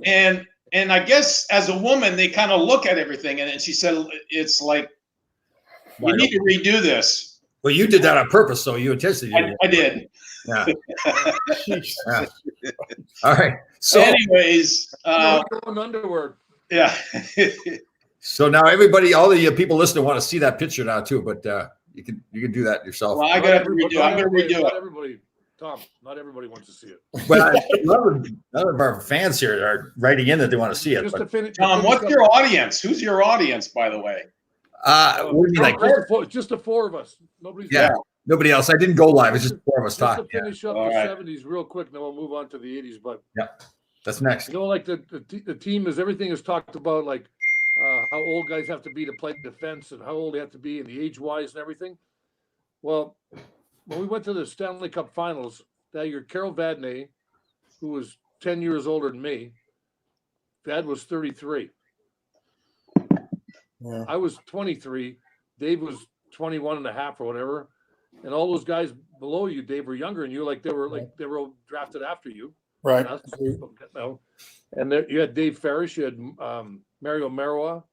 and I guess as a woman, they kind of look at everything, and she said, "It's like we need to redo this." Well, you did that on purpose, so you intended to. I did. Yeah. Yeah. All right. So, anyways, underwear. Yeah. So now everybody, all the people listening, want to see that picture now too, but you can do that yourself. Well, I got to redo. I'm going to redo it. Everybody. Tom, not everybody wants to see it. Well, none of our fans here are writing in that they want to see it. Just to But, finish. Tom, what's your audience? Who's your audience, by the way? what do you mean, like? Just the four of us. Nobody's Yeah, nobody else. I didn't go live. It's just four of us Just to talking. Yeah, finish up All the right. 70s real quick, then we'll move on to the 80s. But that's next. you know, like the team is everything is talked about, like how old guys have to be to play defense and how old they have to be and the age wise and everything. Well, when we went to the Stanley Cup Finals that year, Carol Vadnais, who was 10 years older than me, Vad was 33. Yeah. I was 23. Dave was 21 and a half or whatever. And all those guys below you, Dave, were younger than you. They were all drafted after you. Right. No. And there, you had Dave Ferris, you had Mario Marois.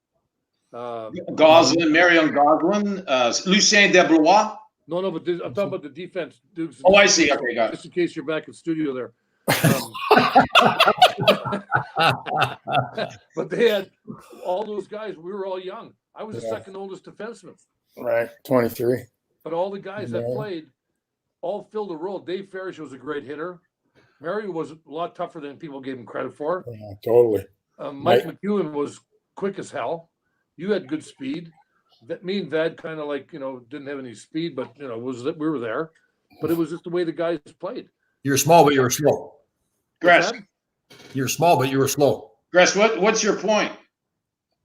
Goslin, Marion Goslin, Lucien Desblois. No, but I'm talking about the defense. Dudes, Oh, I see. Okay, got it. just in case you're back in studio there. But they had all those guys. We were all young. I was the second oldest defenseman. Right. 23. But all the guys that Yeah. played all filled a role. Dave Ferris was a great hitter. Mario was a lot tougher than people gave him credit for. Yeah, totally. Mike McEwen was quick as hell. You had good speed. Me and Vad kind of didn't have any speed, but we were there. But it was just the way the guys played. You're small, but you were slow. Gress, You're small, but you were slow. what's your point?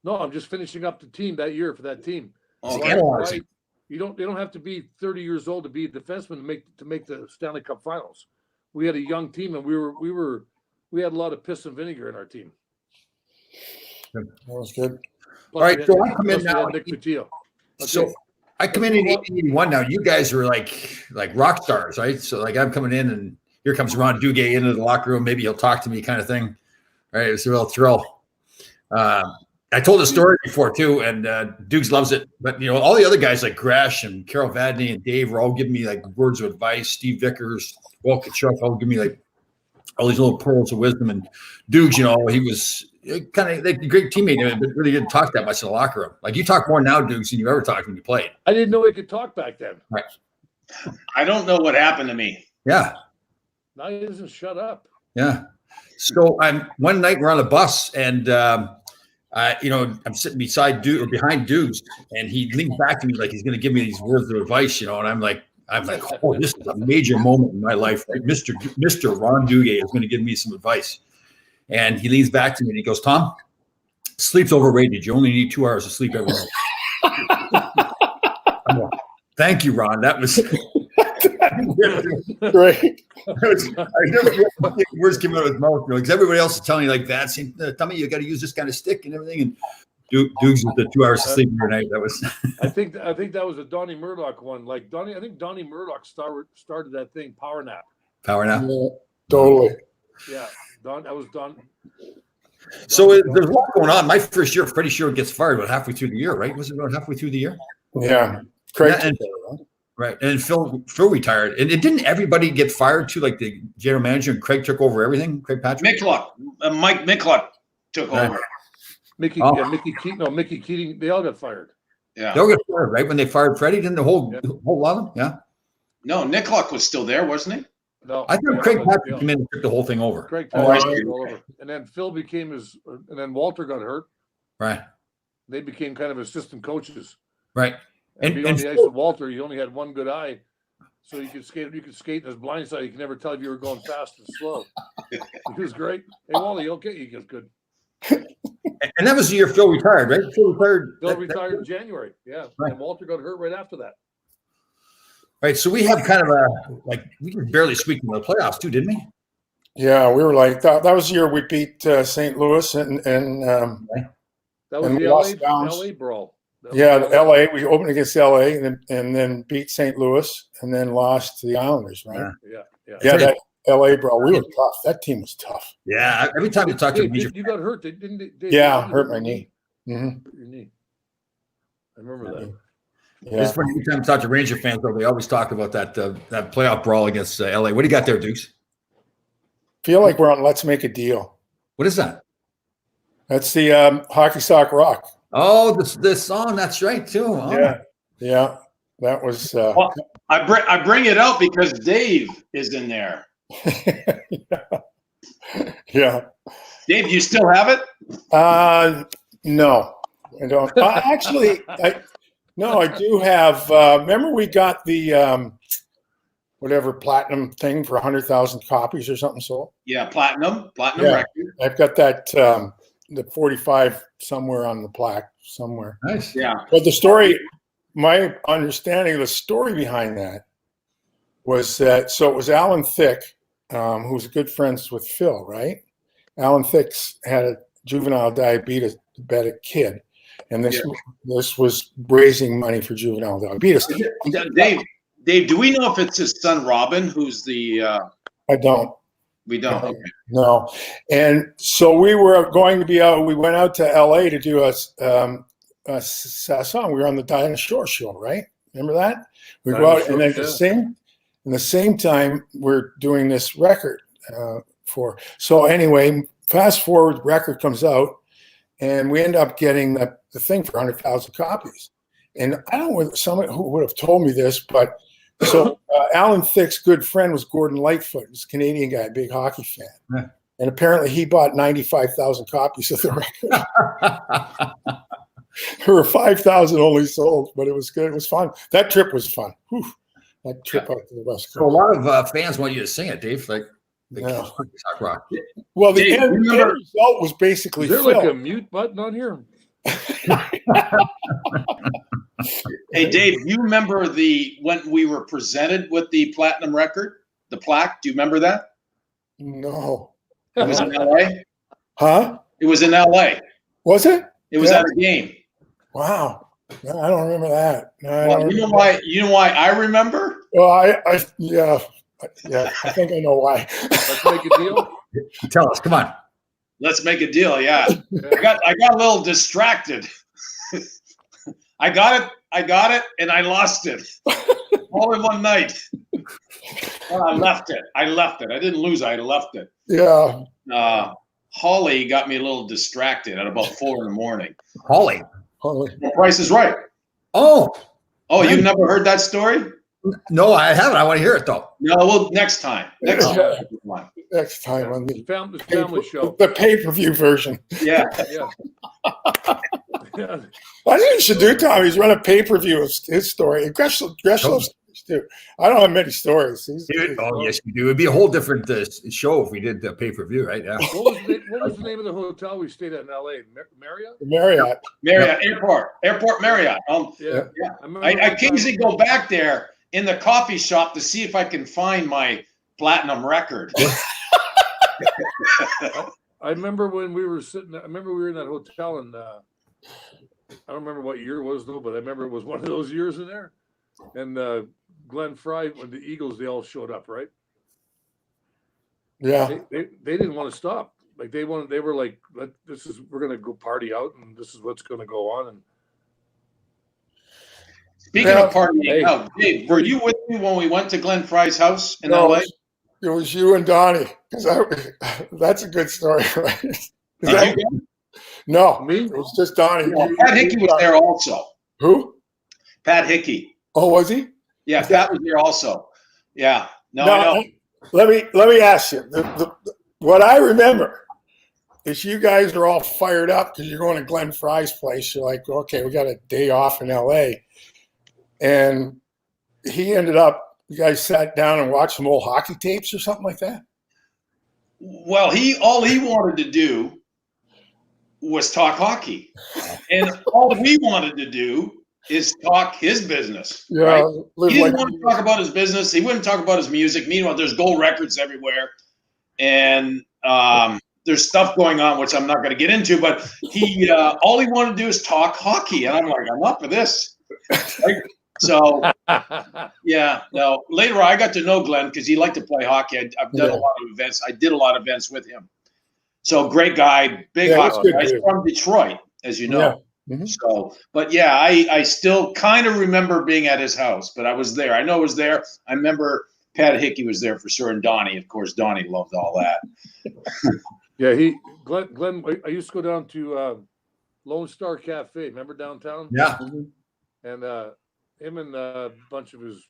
No, I'm just finishing up the team that year for that team. Okay. Analyzing. They don't have to be 30 years old to be a defenseman to make the Stanley Cup Finals. We had a young team, and we had a lot of piss and vinegar in our team. That was good. Plus All right, we had so Nick- I come in plus we had now. Nick Patillo. So I come in 81 now. You guys are like rock stars, right? So like I'm coming in, and here comes Ron Duguay into the locker room. Maybe he'll talk to me, kind of thing. All right, it's a real thrill. I told a story before too, and Dukes loves it. But all the other guys like Gresh and Carol Vadnais and Dave were all giving me like words of advice. Steve Vickers, Will Kachuk, all give me like all these little pearls of wisdom. And Dukes, he was kind of like a great teammate, but really didn't talk that much in the locker room. Like you talk more now, Dukes, than you ever talked when you played. I didn't know he could talk back then. Right. I don't know what happened to me. Yeah. Now he doesn't shut up. Yeah. So one night we're on a bus, and I'm sitting beside Duke or behind Dukes, and he leans back to me like he's going to give me these words of advice, and I'm like, oh, this is a major moment in my life. Right? Mr. Ron Duguay is going to give me some advice. And he leans back to me and he goes, Tom, sleep's overrated. You only need 2 hours of sleep every night. Thank you, Ron. That was Great. I never get words came out of his mouth because everybody else is telling you like that. Tell me you got to use this kind of stick and everything. And Dukes with the 2 hours of sleep every night. That was. I think that was a Donnie Murdoch one. I think Donnie Murdoch started that thing, Power Nap. Power now. Yeah, totally. Yeah, that was Don. So there's a lot going on. My first year, Freddie Sherwood gets fired about halfway through the year, right? Was it about halfway through the year? Yeah. Craig. Yeah, right. And Phil retired. And didn't everybody get fired too? Like the general manager and Craig took over everything? Craig Patrick? Mike Micluck took Right. over. Mickey Keating. They all got fired. Yeah. They all got fired, right? When they fired Freddie, didn't the whole lot of them? Yeah. No, Micluck was still there, wasn't he? No, I thought Craig Patrick came in and took the whole thing over. Craig Oh, Patrick I took all over, and then Phil became and then Walter got hurt. Right. They became kind of assistant coaches. Right. And being on and the ice Phil- with Walter, you only had one good eye, so you could skate. You could skate in his blind side. You could never tell if you were going fast and slow. He was great. Hey, Wally, okay, he goes good. And that was the year Phil retired, right? Phil retired. Phil retired in January. Yeah, Right. and Walter got hurt right after that. Right. So we have kind of we were barely squeaking in the playoffs too, didn't we? Yeah, we were like that. That was the year we beat St. Louis and That was And the we lost LA brawl. That was yeah, the LA. We opened against LA and then beat St. Louis and then lost to the Islanders, right? Yeah. Yeah, that LA bro, we were tough. That team was tough. Yeah. Every time you talk to Hey, a major, you got hurt, didn't you? Yeah, hurt my knee. hmm Hurt your knee. I remember that. Yeah. it's funny. Every time you talk to Ranger fans, though, they always talk about that playoff brawl against LA. What do you got there, Dukes? Feel like we're on Let's Make a Deal. What is that? That's the Hockey Sock Rock. Oh, this song. That's right, too. Oh. Yeah. Yeah. That was Well, I bring it up because Dave is in there. yeah. Dave, you still have it? No, I don't. Actually, I do have. Remember, we got the whatever platinum thing for 100,000 copies or something sold. Yeah, platinum Yeah. record. I've got that the 45 somewhere on the plaque somewhere. Nice. Yeah. But the story, my understanding of the story behind that was that it was Alan Thicke, who was good friends with Phil, right? Alan Thicke had a juvenile diabetic kid, and this was raising money for juvenile diabetes. Dave, do we know if it's his son Robin who's the? I don't. We don't. Okay. No, and so we were going to be out. We went out to LA to do a song. We were on the Dinah Shore show, right? Remember that? We go out, and then in the same time, we're doing this record for. So anyway, fast forward, record comes out, and we end up getting the thing for 100,000 copies. And I don't know someone who would have told me this, but so Alan Thicke's good friend was Gordon Lightfoot, who's a Canadian guy, big hockey fan. Yeah. And apparently he bought 95,000 copies of the record. There were 5,000 only sold, but it was good. It was fun. That trip was fun. Whew. That trip out to the West Coast. So a lot of fans want you to sing it, Dave. Like, Yeah. talk rock. Well, the Dave, end result was basically Is there Phil. like a mute button on here? Hey, Dave, you remember when we were presented with the platinum record, the plaque? Do you remember that? No. It was in LA. Huh? It was in LA. Was it? It was Yeah. at a game. Wow. No, I don't remember that. No, I Well, don't you know remember. why? You know why I remember? Well, yeah, I think I know why. Let's make a deal. Tell us, come on. Let's make a deal. Yeah, Yeah. I got a little distracted. I got it, and I lost it all in one night. Well, I left it. I didn't lose it. I left it. Yeah. Holly got me a little distracted at about 4 a.m. Holly. Holy. The Price is Right. Oh, Oh, you've never heard that story? no, I haven't. I want to hear it, though. No, well, next time. Next time. Next time on the Family show. the pay-per-view version. Yeah. Yeah. Yeah. I think you should do, Tommy. He's run a pay-per-view of his story. And Gresham stories too. I don't have many stories. Oh, yes, you do. It'd be a whole different show if we did the pay-per-view, right? Yeah. What was the name of the hotel we stayed at in LA? Marriott? Marriott. Marriott, Airport Marriott. Yeah. Yeah. remember I one occasionally time- go back there in the coffee shop to see if I can find my platinum record. I remember when we were sitting. I remember we were in that hotel, and I don't remember what year it was though, but I remember it was one of those years in there. And Glenn Fry, when the Eagles, they all showed up, right? Yeah. They didn't want to stop. Like they were like, we're gonna go party out, and this is what's gonna go on. And Speaking of partying, Hey. Dave, were you with me when we went to Glenn Fry's house in No, LA? it was you and Donnie. That's a good story, right? Did you go? No, Me? it was just Donnie. Yeah, Pat Hickey was there also. Who? Pat Hickey. Oh, was he? Yeah, Pat was there also. Yeah. No, I know. Let me ask you. What I remember is you guys are all fired up because you're going to Glenn Fry's place. You're like, okay, we got a day off in LA. And he ended up, you guys sat down and watched some old hockey tapes or something like that? Well, all he wanted to do was talk hockey. And all we wanted to do is talk his business. Yeah. Right? Live He didn't like- want to talk about his business. He wouldn't talk about his music. Meanwhile, there's gold records everywhere. And there's stuff going on, which I'm not going to get into, but he all he wanted to do is talk hockey. And I'm like, I'm up for this. Right? So, yeah, no. Later on, I got to know Glenn because he liked to play hockey. I've done a lot of events. I did a lot of events with him. So, great guy, big Yeah, he's hockey good guy. He's dude. from Detroit, as you know. Yeah. Mhm. So, but yeah, I still kind of remember being at his house, but I was there. I know I was there. I remember Pat Hickey was there for sure, and Donnie. Of course, Donnie loved all that. yeah, Glenn. I used to go down to Lone Star Cafe. Remember downtown? Yeah. And and a bunch of his,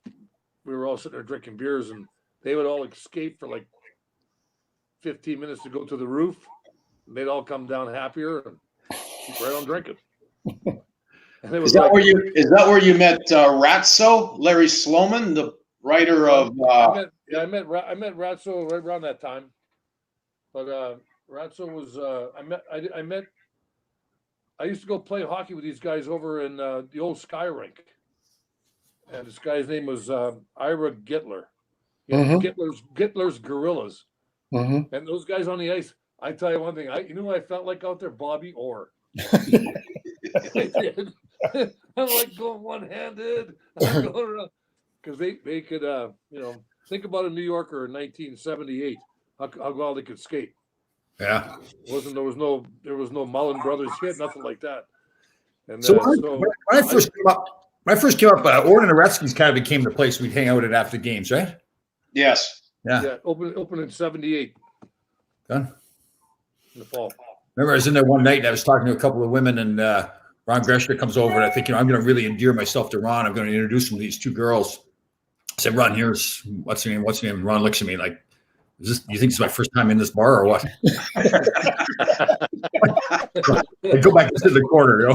we were all sitting there drinking beers, and they would all escape for like 15 minutes to go to the roof. They'd all come down happier and keep right on drinking. And it was Is that like, where you met Ratso, Larry Sloman, the writer of? I met Ratso right around that time. But Ratso was I used to go play hockey with these guys over in the old Sky Rink, and this guy's name was Ira Gittler. Gittler's Gorillas, and those guys on the ice. I tell you one thing, you know what I felt like out there? Bobby Orr. I did. I'm like going one-handed, because they could think about a New Yorker in 1978, how well they could skate. Yeah. There was no Mullen Brothers hit, nothing like that. And So when I first came up, Orton and Aretsky's kind of became the place we'd hang out at after games, right? Yes. yeah, open in 78 Done. in the fall. Remember, I was in there one night and I was talking to a couple of women, and Ron Greshner comes over, and I think, I'm going to really endear myself to Ron. I'm going to introduce him to these two girls. I said, Ron, here's what's her name? What's her name? And Ron looks at me like, you think this is my first time in this bar or what? I go back to the corner,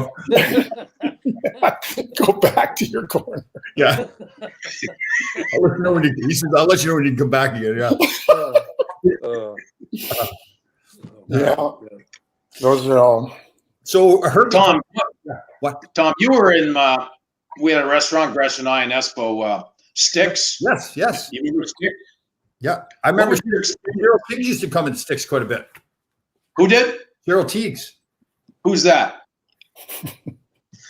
Go back to your corner. Yeah. I'll let you know when I'll let you know when you can come back again. Yeah. Yeah. Those are all. So I heard Tom. What? Tom, you were in. We had a restaurant, Gresh and I in Espo. Sticks. Yes. You remember Sticks? Yeah, I remember Cheryl Teagues used to come in Sticks quite a bit. Who did? Cheryl Teagues. Who's that?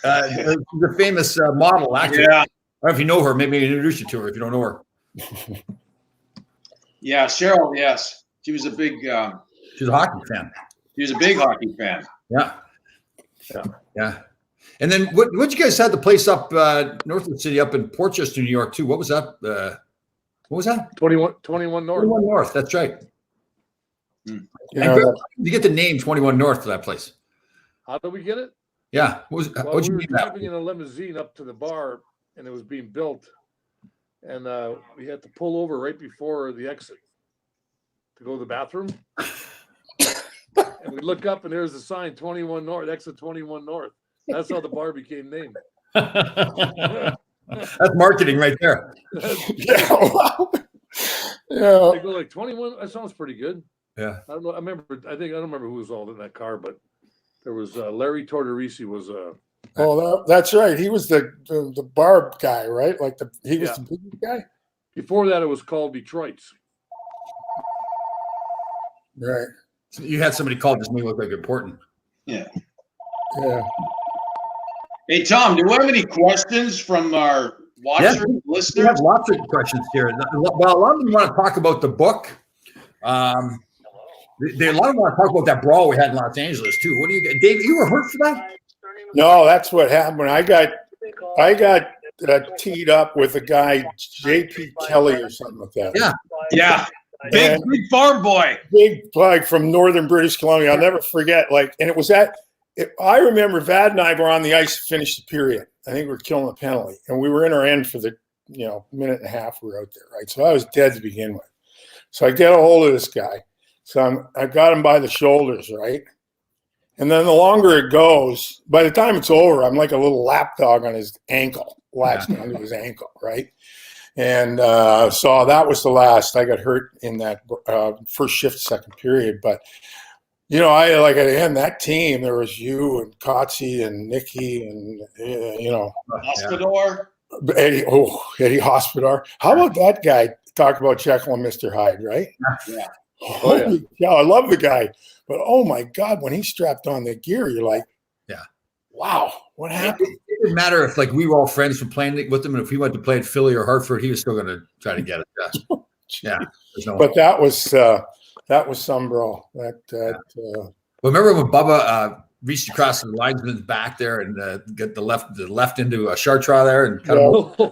The famous model actor. Yeah. I don't know if you know her. Maybe I can introduce you to her if you don't know her. Yeah, Cheryl. Yes, she was a big. She's a hockey fan. She was a big hockey fan. Yeah. And then what you guys had the place up north of the city, up in Portchester, New York, too. What was that? What was that? 21 North. 21 North. That's right. You And know, you get the name 21 North for that place. How did we get it? Yeah. Well, What'd we you were mean that? driving in a limousine up to the bar, and it was being built, and we had to pull over right before the exit to go to the bathroom. And we look up, and there's a sign 21 North, exit 21 North. That's how the bar became named. That's marketing right there. yeah. Wow. Yeah. They go like 21. That sounds pretty good. Yeah. I don't know. I don't remember who was all in that car, but there was Larry Tortorisi was Oh, that's right. He was the bar guy, right? Like he was Yeah. the big guy. before that. It was called Detroit's. Right. So you had somebody call this name look like important. Yeah. Yeah. Hey, Tom, do you have any questions from our watchers, We listeners? have lots of questions here. Well, a lot of them want to talk about the book. A lot of them want to talk about that brawl we had in Los Angeles too. What do you get, Dave? You were hurt for that? No, that's what happened. I got teed up with a guy, J.P. Kelly or something like that. Yeah. Yeah. Big farm boy. Big plug from northern British Columbia. I'll never forget. And it was I remember Vad and I were on the ice to finish the period. I think we were killing a penalty, and we were in our end for the minute and a half we were out there, right? So I was dead to begin with. So I get a hold of this guy. So I got him by the shoulders, right? And then the longer it goes, by the time it's over, I'm like a little lapdog on his ankle, latched onto his ankle, right? And so that was the last. I got hurt in that first shift, second period. But, at the end, that team, there was you and Kotze and Nicky and, Hospodar. Eddie Hospodar. How about that guy? Talk about Jekyll and Mr. Hyde, right? Yeah. Holy cow, I love the guy. But, oh, my God, when he strapped on the gear, you're like, wow, what happened? It didn't matter if we were all friends from playing with him, and if he went to play at Philly or Hartford, he was still going to try to get it. Yeah. But that was some brawl. But remember when Bubba reached across the linesman's back there and get the left into a Chartres there and cut him open?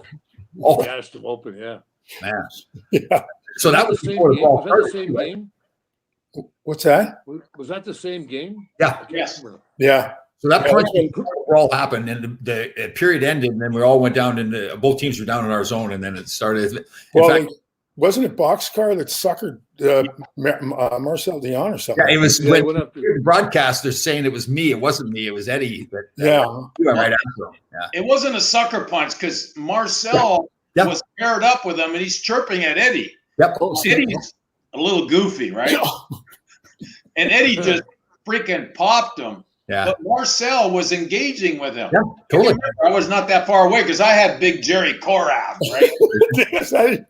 Oh, Gashed him open, yeah. man. Yeah. So that was the same before the game. ball Was that the started. same game? What's that? Was that the same game? Yeah. I can't Yes. remember. Yeah. So that Yeah, point that's all happened, and the period ended, and then we all went down, and both teams were down in our zone, and then it started. In Well, fact, wasn't it Boxcar that suckered Marcel Dion or something? yeah, it was Yeah, when went up to- the broadcaster saying it was me. It wasn't me. It was Eddie. Yeah. We went right after him. Yeah. It wasn't a sucker punch because Marcel Yeah. was paired up with him and he's chirping at Eddie. Yep. Oh, see, Eddie's a little goofy, right? And Eddie just freaking popped him. Yeah. But Marcel was engaging with him. Yeah. Totally. I was not that far away because I had big Jerry Korath, right?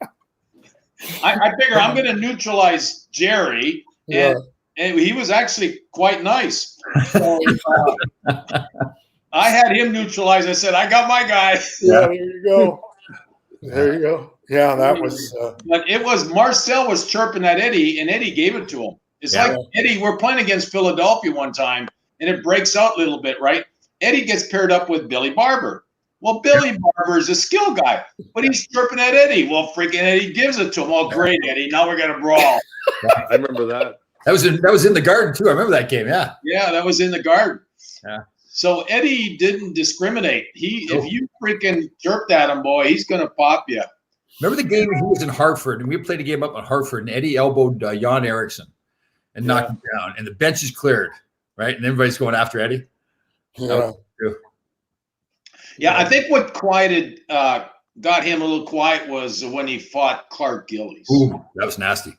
I figure I'm going to neutralize Jerry, Yeah. and he was actually quite nice. So, I had him neutralized. I said, I got my guy. Yeah, there you go. There you go. Yeah, that was. But it was Marcel was chirping at Eddie, and Eddie gave it to him. It's Yeah. like Eddie, we're playing against Philadelphia one time, and it breaks out a little bit, right? Eddie gets paired up with Billy Barber. Well, Billy Barber is a skill guy, but he's chirping at Eddie. Well, freaking Eddie gives it to him. Oh, great, Eddie. Now we're gonna brawl. I remember that. That was in the Garden too. I remember that game. Yeah. Yeah, that was in the Garden. Yeah. So Eddie didn't discriminate. Nope. If you freaking chirped at him, boy, he's gonna pop you. Remember the game he was in Hartford, and we played a game up in Hartford, and Eddie elbowed Jan Eriksson and knocked him down, and the bench is cleared, right? And everybody's going after Eddie. Yeah. Yeah, I think what quieted got him a little quiet was when he fought Clark Gillies. Ooh, that was nasty.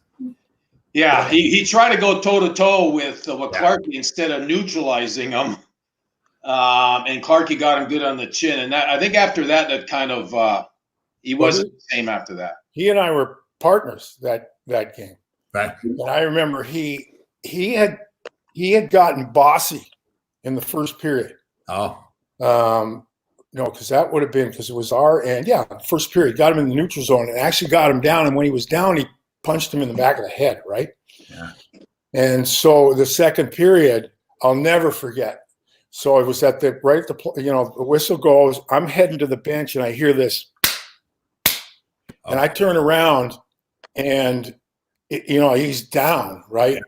Yeah, he tried to go toe to toe with Yeah. Clarkie instead of neutralizing him, and Clarkie got him good on the chin. And I think after that kind of he wasn't the same after that. He and I were partners that game, Right. and I remember he had gotten bossy in the first period. Oh, No, because that would have been because it was our end. Yeah, first period got him in the neutral zone and actually got him down. And when he was down, he punched him in the back of the head, right? Yeah. And so the second period, I'll never forget. So it was at the the whistle goes. I'm heading to the bench and I hear this, and I turn around, and he's down, right?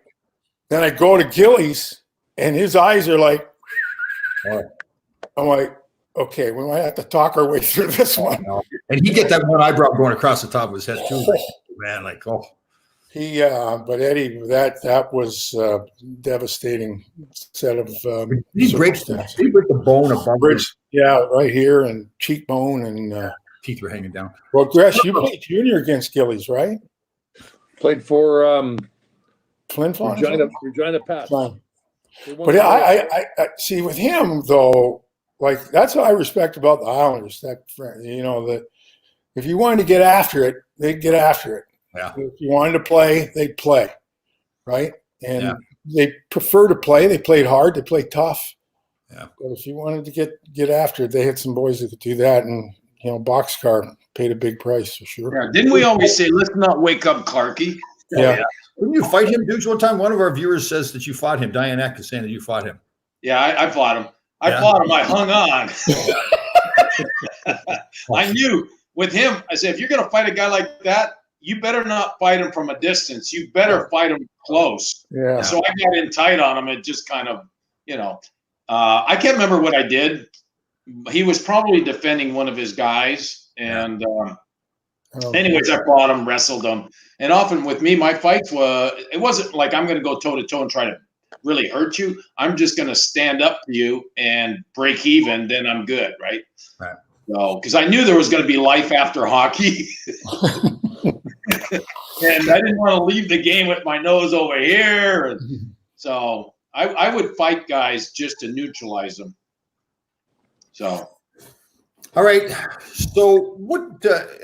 Then I go to Gillies, and his eyes are like, I'm like, okay, we might have to talk our way through this one. and he get that one eyebrow going across the top of his head too. Man, like But Eddie, that was a devastating set of Did he break circumstances. the bone above Bridge, yeah, right here, and cheekbone, and teeth were hanging down. well, Gresh, you played junior against Gillies, right? Played for Flynn Flon? Regina Pat. Fine. They won But the- I see with him though, like that's what I respect about the Islanders. That if you wanted to get after it, they'd get after it. Yeah. If you wanted to play, they'd play, right? And Yeah. they prefer to play. They played hard. They played tough. Yeah. But if you wanted to get after it, they had some boys that could do that. And Boxcar paid a big price for sure. Yeah, didn't we always say, let's not wake up Clarkie? Yeah. Didn't you fight him, dudes? One time, one of our viewers says that you fought him. Diane Eck is saying that you fought him. Yeah, I fought him. I Yeah. fought him. I hung on. I knew with him, I said, if you're going to fight a guy like that, you better not fight him from a distance. You better fight him close. Yeah. So I got in tight on him. It just kind of, I can't remember what I did. He was probably defending one of his guys. And anyways, I fought him, wrestled him. And often with me, my fights it wasn't like I'm going to go toe to toe and try to really hurt you. I'm just going to stand up to you and break even. Then I'm good. Right. Right. So, because I knew there was going to be life after hockey. And I didn't want to leave the game with my nose over here. So I would fight guys just to neutralize them. So. All right. So what?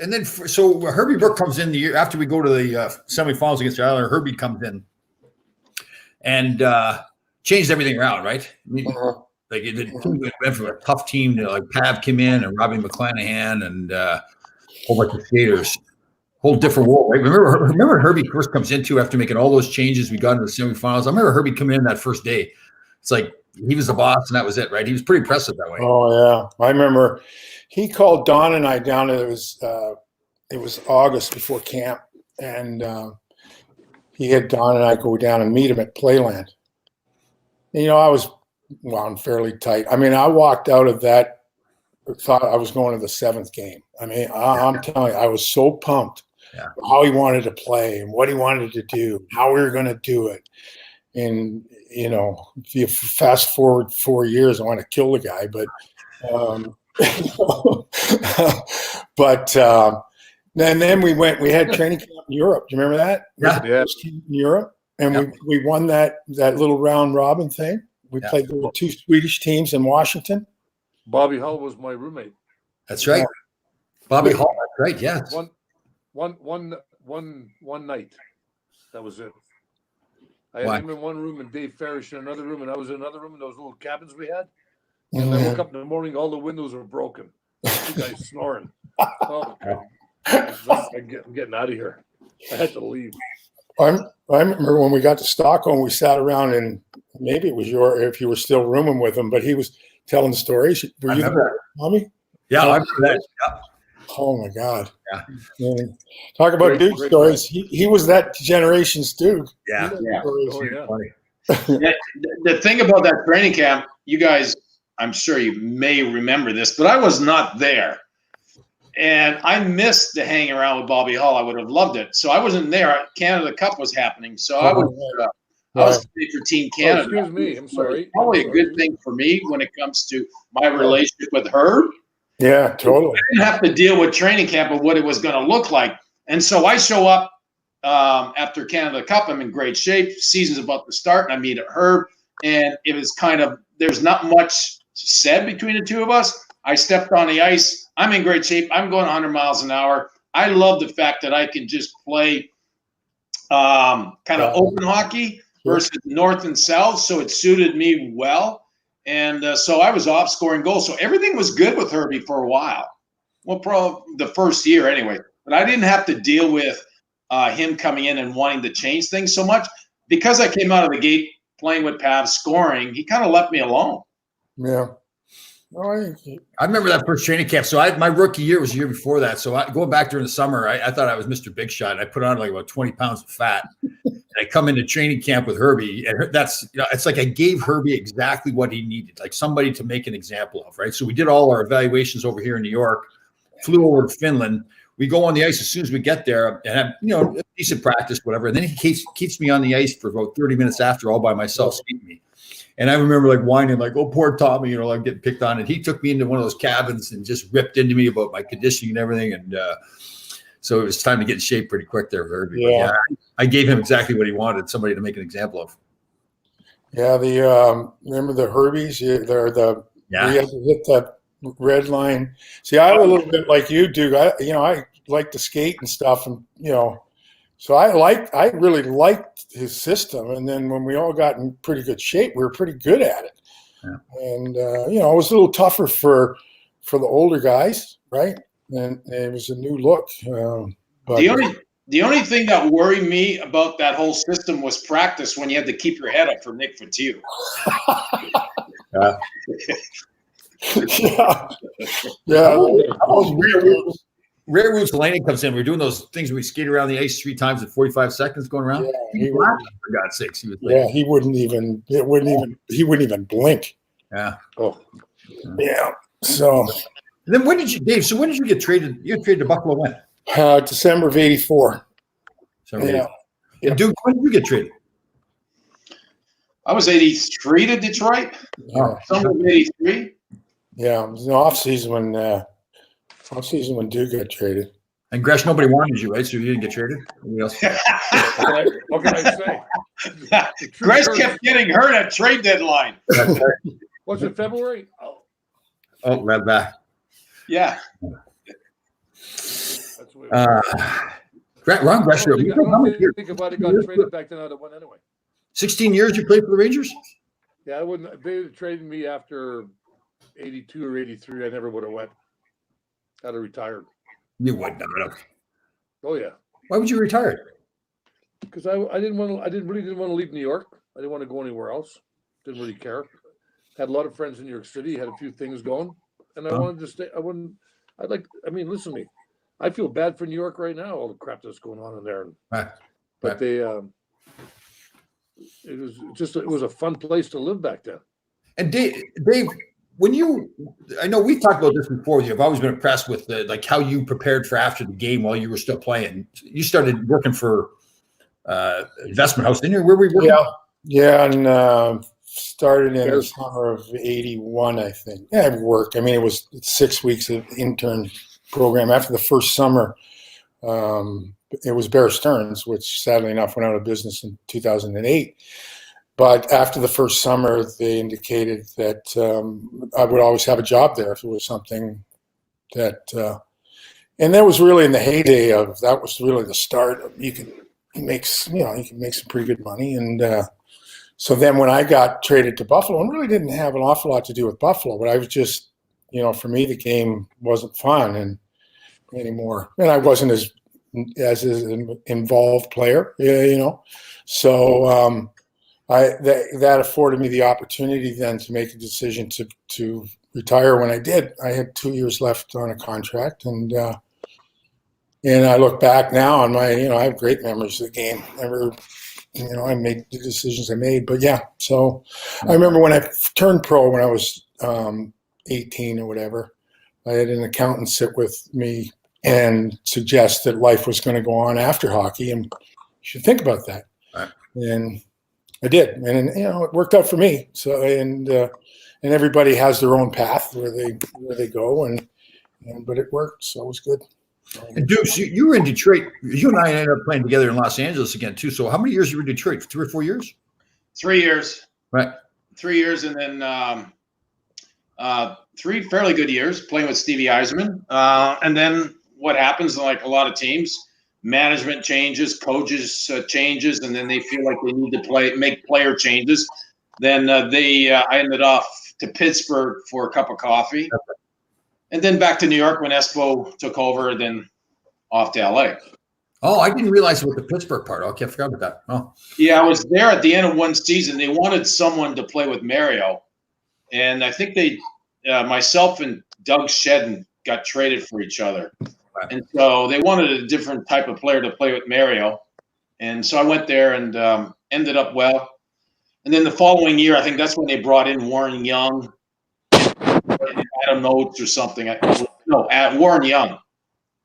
And then so Herbie Brook comes in the year after we go to the semifinals against the Islanders. Herbie comes in and changed everything around, right? I mean, like it went from a tough team to like Pav came in and Robbie McClanahan and a whole bunch of skaters. Whole different world, right? Remember Herbie first comes into after making all those changes. We got into the semifinals. I remember Herbie coming in that first day. It's like he was the boss and that was it, right? He was pretty impressive that way. Oh yeah, I remember he called Don and I down. It was August before camp, and he had Don and I go down and meet him at Playland. And, I was wound fairly tight. I mean, I walked out of that, thought I was going to the 7th game. I mean, I'm telling you, I was so pumped how he wanted to play and what he wanted to do, how we were going to do it. And, you know, if you fast forward 4 years, I want to kill the guy, but, and then we had training camp in Europe. Do you remember that? Yeah. In Europe. And we won that little round robin thing. We played the 2 Swedish teams in Washington. Bobby Hull was my roommate. That's right. Bobby Hall. That's right. Yeah. One night. That was it. I Why? had him in one room and Dave Farish in another room, and I was in another room in those little cabins we had. And I woke up in the morning, all the windows were broken. Two guys snoring. Oh, I'm getting out of here. I had to leave. I remember when we got to Stockholm, we sat around and maybe it was if you were still rooming with him, but he was telling stories. Were you there, Tommy? Yeah, I remember that. Yeah. Oh my God. Yeah. Talk about Great Duke stories. He was that generation's Duke. Yeah. Oh, yeah. The thing about that training camp, you guys, I'm sure you may remember this, but I was not there. And I missed the hanging around with Bobby Hull. I would have loved it. So I wasn't there. Canada Cup was happening. So I was playing for Team Canada. Excuse me. I'm sorry. Probably a good thing for me when it comes to my relationship with Herb. Yeah, totally. I didn't have to deal with training camp of what it was going to look like. And so I show up after Canada Cup. I'm in great shape. Season's about to start, and I meet Herb. And it was kind of, there's not much said between the two of us. I stepped on the ice. I'm in great shape. I'm going 100 miles an hour. I love the fact that I can just play kind of open hockey versus north and south. So it suited me well. And so I was off scoring goals. So everything was good with Herbie for a while. Well, probably the first year anyway. But I didn't have to deal with him coming in and wanting to change things so much. Because I came out of the gate playing with Pav, scoring, he kind of left me alone. Yeah. I remember that first training camp. So my rookie year was the year before that. So going back during the summer, I thought I was Mr. Big Shot. I put on like about 20 pounds of fat. And I come into training camp with Herbie, and it's like I gave Herbie exactly what he needed, like somebody to make an example of, right? So we did all our evaluations over here in New York, flew over to Finland. We go on the ice as soon as we get there and have, decent practice, whatever. And then he keeps me on the ice for about 30 minutes after, all by myself, skating me. And I remember like whining, like, oh, poor Tommy, like getting picked on. And he took me into one of those cabins and just ripped into me about my conditioning and everything. And so it was time to get in shape pretty quick there, Herbie. Yeah. I gave him exactly what he wanted, somebody to make an example of. Yeah, remember the Herbies? We had to hit that red line. See, I was a little bit like you, Duke. I like to skate and stuff, and so I really liked his system. And then when we all got in pretty good shape, we were pretty good at it. Yeah. And it was a little tougher for the older guys, right? And it was a new look. But the only thing that worried me about that whole system was practice when you had to keep your head up for Nick Fatiou. Rare Roots Delaney comes in. We're doing those things where we skate around the ice 3 times in 45 seconds going around. Yeah, for God's sakes, he was like, he wouldn't even blink. Yeah. Oh. Yeah. So and then when did you get traded? You got traded to Buffalo when? December of '84. Yeah. And Duke, when did you get traded? I was 83 to Detroit. Summer of 83. Yeah, it was an off season when Duke got traded. And Gresh, nobody wanted you, right? So you didn't get traded? What can I say? Gresh kept getting hurt at trade deadline. Was it February? Oh, right back. Yeah. That's weird. Ron Gresh, think about it, got traded back then. I'd have won anyway. 16 years you played for the Rangers? Yeah, I wouldn't. They traded me after 82 or 83. I never would have went. I'd have retired. You would not have. Oh yeah. Why would you retire? Because I didn't want to. I really didn't want to leave New York. I didn't want to go anywhere else. Didn't really care. Had a lot of friends in New York City. Had a few things going, and I wanted to stay. Listen to me. I feel bad for New York right now. All the crap that's going on in there. But they. It was a fun place to live back then. And Dave, I know we've talked about this before. I've always been impressed with like how you prepared for after the game while you were still playing. You started working for investment house, didn't you? Where were we working? Yeah, and started in the summer of '81, I think. Yeah, I worked. I mean, it was 6 weeks of intern program. After the first summer, it was Bear Stearns, which sadly enough went out of business in 2008. But after the first summer, they indicated that I would always have a job there if it was something that, and that was really in the heyday of, that was really the start of, you can make some pretty good money. And so then when I got traded to Buffalo, and really didn't have an awful lot to do with Buffalo, but I was just, for me, the game wasn't fun anymore. And I wasn't as an involved player, so, that afforded me the opportunity then to make a decision to retire. When I did, I had 2 years left on a contract, and I look back now on I have great memories of the game. I made the decisions I made, but yeah. So I remember when I turned pro when I was 18 or whatever, I had an accountant sit with me and suggest that life was going to go on after hockey, and you should think about that. Right. And I did, and it worked out for me. So and everybody has their own path where they go, but it worked, so it was good. And Dukes, you were in Detroit. You and I ended up playing together in Los Angeles again too. So how many years you were in Detroit? 3 or 4 years? 3 years. Right. 3 years, and then 3 fairly good years playing with Stevie Yzerman. And then what happens, like a lot of teams, management changes, coaches changes, and then they feel like they need to make player changes. Then I ended off to Pittsburgh for a cup of coffee, and then back to New York when Espo took over, then off to LA. Oh, I didn't realize about the Pittsburgh part. Okay, I forgot about that. Oh, yeah, I was there at the end of one season. They wanted someone to play with Mario, and I think myself and Doug Shedden got traded for each other. And so they wanted a different type of player to play with Mario. And so I went there and ended up well. And then the following year, I think that's when they brought in Warren Young, Adam Oates or something. Warren Young.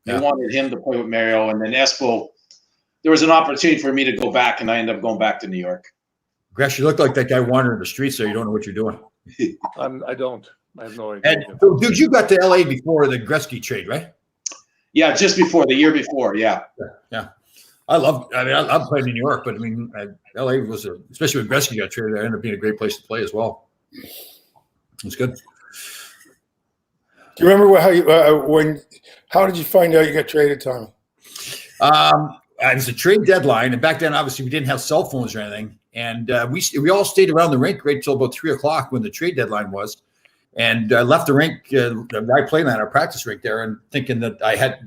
They wanted him to play with Mario. And then Espo, there was an opportunity for me to go back, and I ended up going back to New York. Gresh, you look like that guy wandering the streets there. You don't know what you're doing. I don't. I have no idea. And so, dude, you got to LA before the Gretzky trade, right? Yeah, just before, the year before, yeah. Yeah. I love playing in New York, but I mean, LA was, especially when Gretzky got traded, that ended up being a great place to play as well. It was good. Do you remember how did you find out you got traded, Tommy? It was a trade deadline, and back then, obviously, we didn't have cell phones or anything, and we all stayed around the rink right until about 3:00 when the trade deadline was. And I left the rink, I played on our practice rink there, and thinking that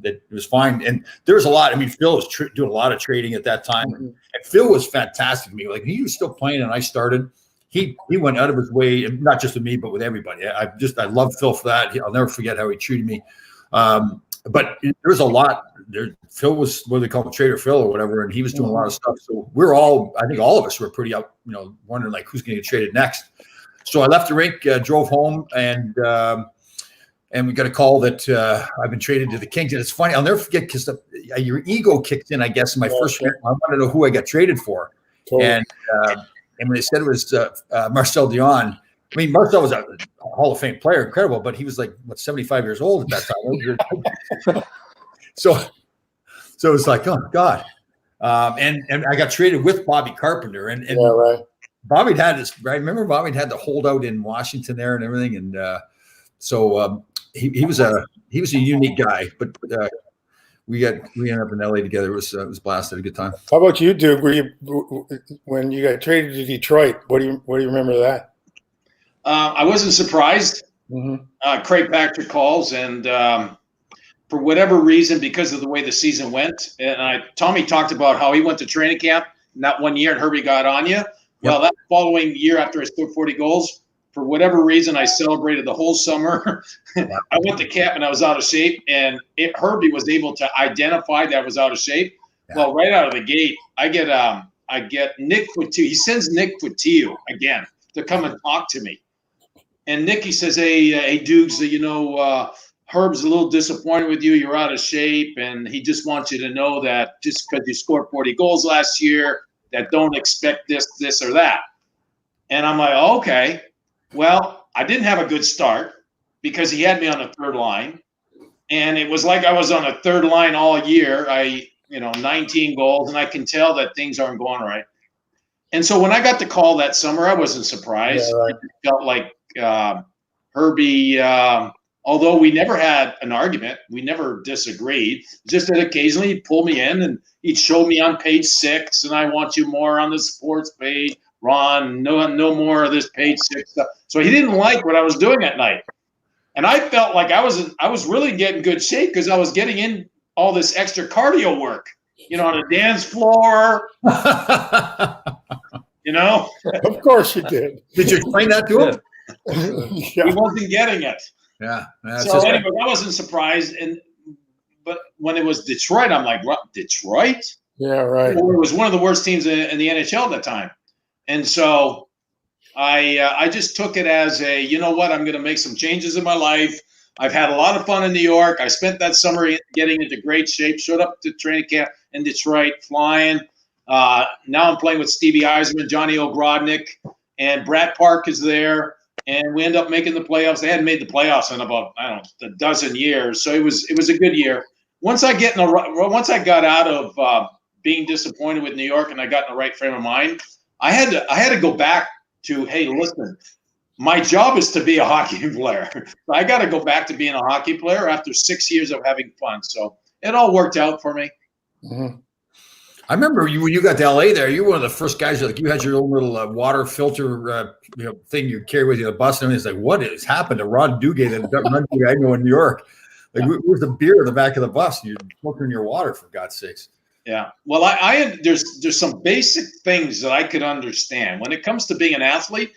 it was fine. And there was a lot. I mean, Phil was doing a lot of trading at that time, and Phil was fantastic to me. Like, he was still playing, and I started. He went out of his way, not just with me, but with everybody. I love Phil for that. I'll never forget how he treated me. But there was a lot. Phil was what they call Trader Phil or whatever, and he was doing a lot of stuff. So I think all of us were pretty up, wondering like who's going to get traded next. So I left the rink, drove home, and we got a call that I've been traded to the Kings. And it's funny, I'll never forget, because your ego kicked in, I guess, in my first year. I wanted to know who I got traded for. Totally. And when they said it was Marcel Dion, I mean, Marcel was a Hall of Fame player, incredible, but he was like, 75 years old at that time. So it was like, oh, God. And I got traded with Bobby Carpenter. And yeah, right. Bobby had this. I remember Bobby had the holdout in Washington there and everything, and so he was a unique guy. But we ended up in LA together. It was blasted, a good time. How about you, Duke? When you got traded to Detroit? What do you remember of that? I wasn't surprised. Mm-hmm. Craig Patrick calls, and for whatever reason, because of the way the season went, and Tommy talked about how he went to training camp that one year, and Herbie got on you. Well, that following year after I scored 40 goals, for whatever reason, I celebrated the whole summer. I went to camp and I was out of shape, and Herbie was able to identify that I was out of shape. Yeah. Well, right out of the gate, I get Nick Fotiu. He sends Nick Fotiu again to come and talk to me. And Nicky says, hey, Dukes, Herb's a little disappointed with you. You're out of shape, and he just wants you to know that just because you scored 40 goals last year, that don't expect this, or that. And I'm like, okay. Well, I didn't have a good start because he had me on the third line. And it was like I was on a third line all year. 19 goals, and I can tell that things aren't going right. And so when I got the call that summer, I wasn't surprised. Yeah, right. I felt like Herbie, although we never had an argument, we never disagreed, just that occasionally he'd pull me in and he'd show me on page 6, and I want you more on the sports page, Ron, no more of this page 6 stuff. So he didn't like what I was doing at night. And I felt like I was really getting good shape because I was getting in all this extra cardio work, on the dance floor, Of course you did. Did you explain that to him? Yeah. He wasn't getting it. Yeah. So anyway, I wasn't surprised. But when it was Detroit, I'm like, what, Detroit? Yeah, right. Well, it was one of the worst teams in the NHL at that time. And so I just took it as I'm going to make some changes in my life. I've had a lot of fun in New York. I spent that summer getting into great shape, showed up to training camp in Detroit, flying. Now I'm playing with Stevie Yzerman, Johnny Ogrodnik, and Brad Park is there. And we end up making the playoffs. They hadn't made the playoffs in about, a dozen years. So it was a good year. Once I got out of being disappointed with New York and I got in the right frame of mind, I had to go back to, hey, listen, my job is to be a hockey player. I got to go back to being a hockey player after 6 years of having fun. So it all worked out for me. Mm-hmm. I remember when you got to LA there, you were one of the first guys, like you had your own little water filter thing you carry with you on the bus. And it's like, what has happened to Rod Duguay that I know in New York? Like, where's the beer in the back of the bus? And you're filtering your water, for God's sakes. Yeah. Well, there's some basic things that I could understand. When it comes to being an athlete,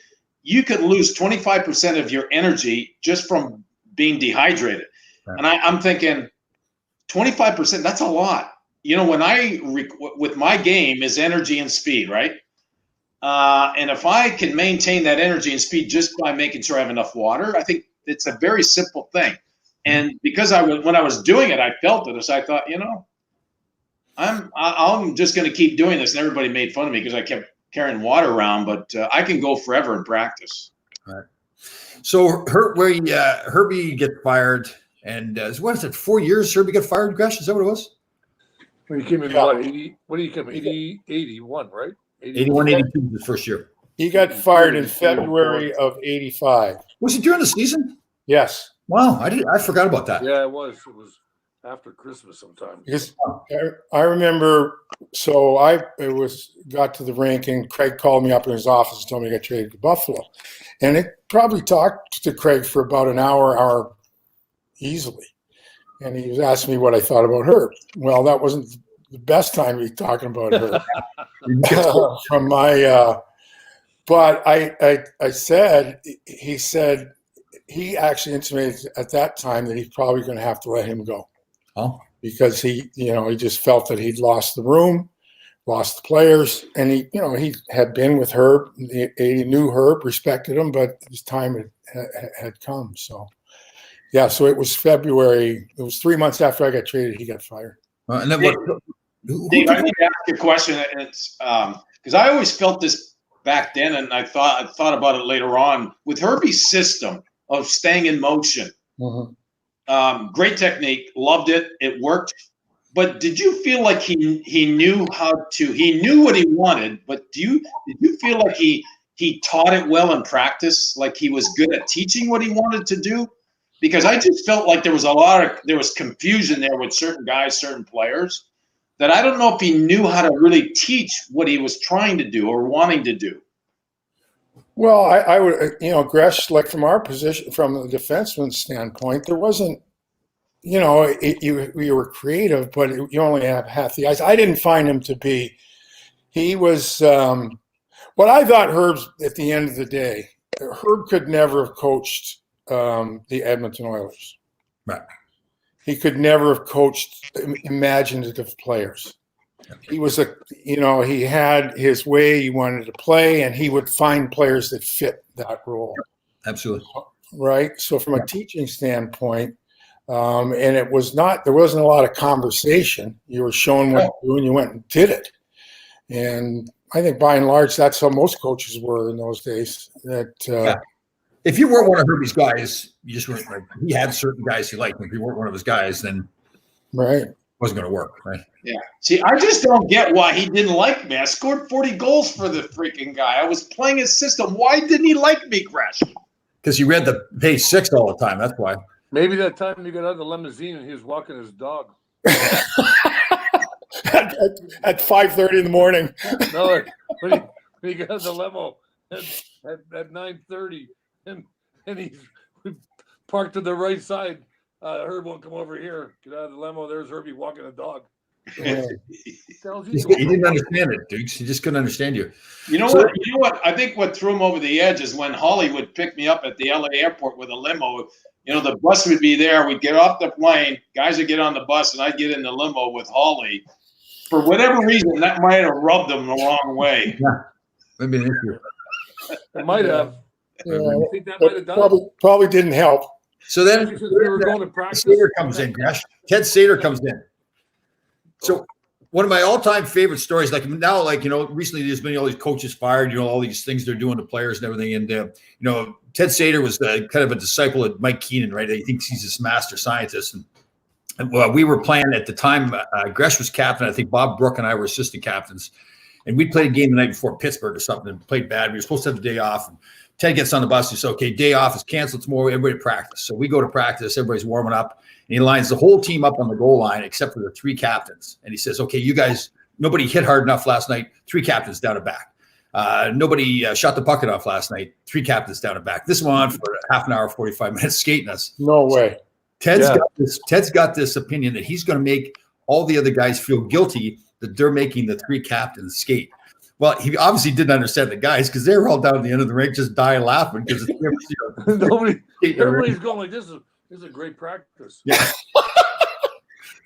you could lose 25% of your energy just from being dehydrated. Right. And I'm thinking 25%, that's a lot. When with my game is energy and speed, right? And if I can maintain that energy and speed just by making sure I have enough water, I think it's a very simple thing. And because when I was doing it, I felt it. So I thought, I'm just going to keep doing this. And everybody made fun of me because I kept carrying water around, but I can go forever in practice. All right. So Herbie gets fired, and what is it? 4 years Herbie got fired, Gresh? Is that what it was? When he came in, what did he come in? 81, right? 81, 82 his first year. He got fired in February of 85. Was it during the season? Yes. Wow, I forgot about that. Yeah, it was. It was after Christmas sometime. Because I remember, so got to the rink, and Craig called me up in his office and told me I got traded to Buffalo. And it probably talked to Craig for about an hour easily. And he was asking me what I thought about Herb. Well, that wasn't the best time to be talking about Herb. From my, but I said, he said, he actually intimated at that time that he's probably going to have to let him go. Oh, because he just felt that he'd lost the room, lost the players, and he had been with Herb. He knew Herb, respected him, but his time had come. So, yeah. So it was February. It was 3 months after I got traded. He got fired. And then Dave, I need to ask you a question. It's because I always felt this back then, and I thought about it later on with Herbie's system of staying in motion. Mm-hmm. Great technique, loved it. It worked. But did you feel like he knew he knew what he wanted, but did you feel like he taught it well in practice? Like he was good at teaching what he wanted to do? Because I just felt like there was confusion there with certain guys, certain players, that I don't know if he knew how to really teach what he was trying to do or wanting to do. Well, I would, Gresh, like from our position, from the defenseman's standpoint, there wasn't, we were creative, but you only have half the ice. I didn't find him to be. He was what I thought. Herb's at the end of the day, Herb could never have coached the Edmonton Oilers. Right. He could never have coached imaginative players. He was he had his way he wanted to play, and he would find players that fit that role. Absolutely. right? So from a teaching standpoint, and there wasn't a lot of conversation. You were shown what to do, and you went and did it. And I think by and large, that's how most coaches were in those days. That If you weren't one of Herbie's guys, you just weren't like, he had certain guys he liked. If you weren't one of his guys, then right. it wasn't going to work, right? Yeah. See, I just don't get why he didn't like me. I scored 40 goals for the freaking guy. I was playing his system. Why didn't he like me, Gresh? Because you read the page 6 all the time. That's why. Maybe that time you got out of the limousine and he was walking his dog. At 5:30 in the morning. No, when he got out of the limo at 9:30 and he's parked to the right side. Herb won't come over here. Get out of the limo. There's Herbie walking a dog. Yeah. He didn't understand it, Dukes. He just couldn't understand you. You know what? You know what? I think what threw him over the edge is when Holly would pick me up at the LA airport with a limo. You know, the bus would be there. We'd get off the plane. Guys would get on the bus, and I'd get in the limo with Holly. For whatever reason, that might have rubbed them the wrong way. Yeah, maybe an issue. It might have. Yeah, I think that might have done it. probably didn't help. So then Because we were going to practice. Sater comes in, Gresh. Ted Sater comes in. So one of my all-time favorite stories, like now, like, you know, recently there's been all these coaches fired, you know, all these things they're doing to players and everything. And, you know, Ted Sater was kind of a disciple of Mike Keenan, right? He thinks he's this master scientist. And well, we were playing at the time, Gresh was captain. I think Bob Brook and I were assistant captains. And we played a game the night before Pittsburgh or something and played bad. We were supposed to have the day off. And Ted gets on the bus. He says, okay, day off is canceled tomorrow. Everybody practice. So we go to practice. Everybody's warming up. And he lines the whole team up on the goal line except for the 3 captains. And he says, okay, you guys, nobody hit hard enough last night. 3 captains down and back. Nobody shot the puck enough last night. 3 captains down and back. This went on for half an hour, 45 minutes skating us. No way. Ted's got this opinion that he's going to make all the other guys feel guilty that they're making the 3 captains skate. Well, he obviously didn't understand the guys because they were all down at the end of the rink just dying laughing because Everybody's going like, this is a great practice. Yeah.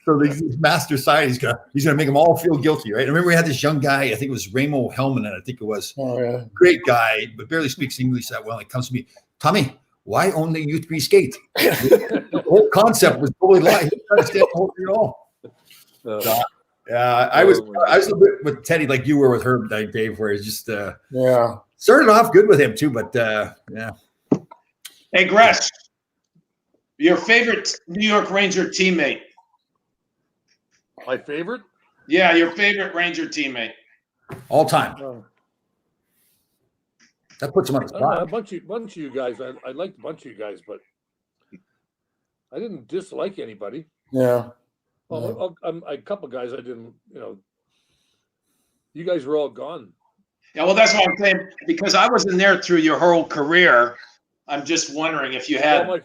So these master science, he's gonna make them all feel guilty, right? I remember we had this young guy, I think it was Ramo Helmanen, I think it was. Oh, yeah. Great guy, but barely speaks English that well. He comes to me, Tommy, why only you 3 skate? The whole concept was totally lying. He didn't understand the whole thing at all. I was a little bit with Teddy like you were with Herb, Dave, where it's just started off good with him too, but yeah. Hey, Gresh, your favorite New York Ranger teammate? My favorite? Yeah, your favorite Ranger teammate. All time. Oh. That puts him on the spot. A bunch of you guys. I liked a bunch of you guys, but I didn't dislike anybody. Yeah. Well, a couple guys I didn't, you know. You guys were all gone. Yeah, well, that's what I'm saying. Because I wasn't there through your whole career, I'm just wondering if you had. Well,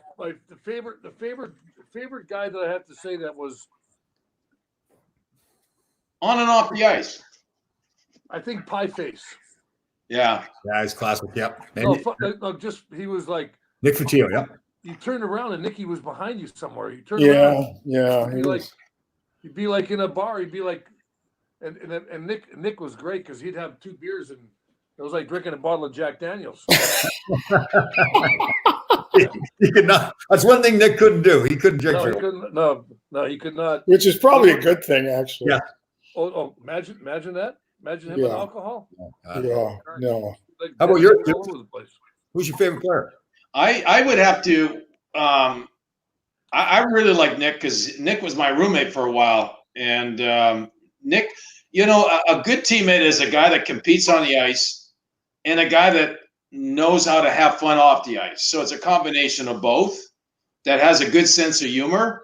the favorite guy that I have to say that was on and off the ice. I think Pie Face. Yeah. Yeah, he's classic. Yep. No, just he was like Nick Fotiu. Yep. You turned around and Nicky was behind you somewhere. You turned around. Yeah. You'd be like in a bar. He'd be like, and Nick was great because he'd have 2 beers and it was like drinking a bottle of Jack Daniels. He could not. That's one thing Nick couldn't do. He couldn't drink. No, he could not. Which is probably a good thing, actually. Yeah. Oh, imagine that. Imagine him with alcohol. Yeah. No. Like, how about your? Who's your favorite player? I would have to. I really like Nick because Nick was my roommate for a while, and Nick, you know, a good teammate is a guy that competes on the ice and a guy that knows how to have fun off the ice. So it's a combination of both that has a good sense of humor.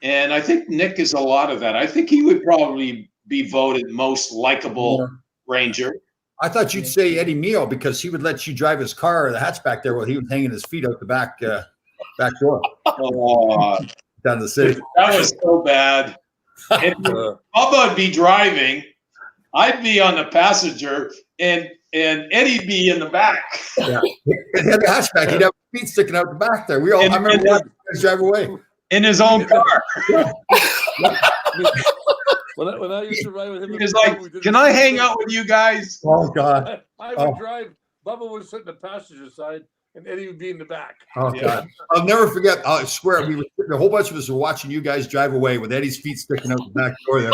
And I think Nick is a lot of that. I think he would probably be voted most likable Ranger. I thought you'd say Eddie Mio because he would let you drive his car or the hatchback there while he was hanging his feet out the back door. Oh, down to the city. That was so bad. If Bubba would be driving, I'd be on the passenger, and Eddie'd be in the back. Yeah. He had the hatchback. He'd have feet sticking out the back there. I remember watching him drive away. In his own car. When I used to ride with him, he was like, "Can I hang out with you guys?" Oh God! I would drive. Bubba would sit in the passenger side, and Eddie would be in the back. Oh God, I'll never forget. I swear, we were a whole bunch of us were watching you guys drive away with Eddie's feet sticking out the back door there.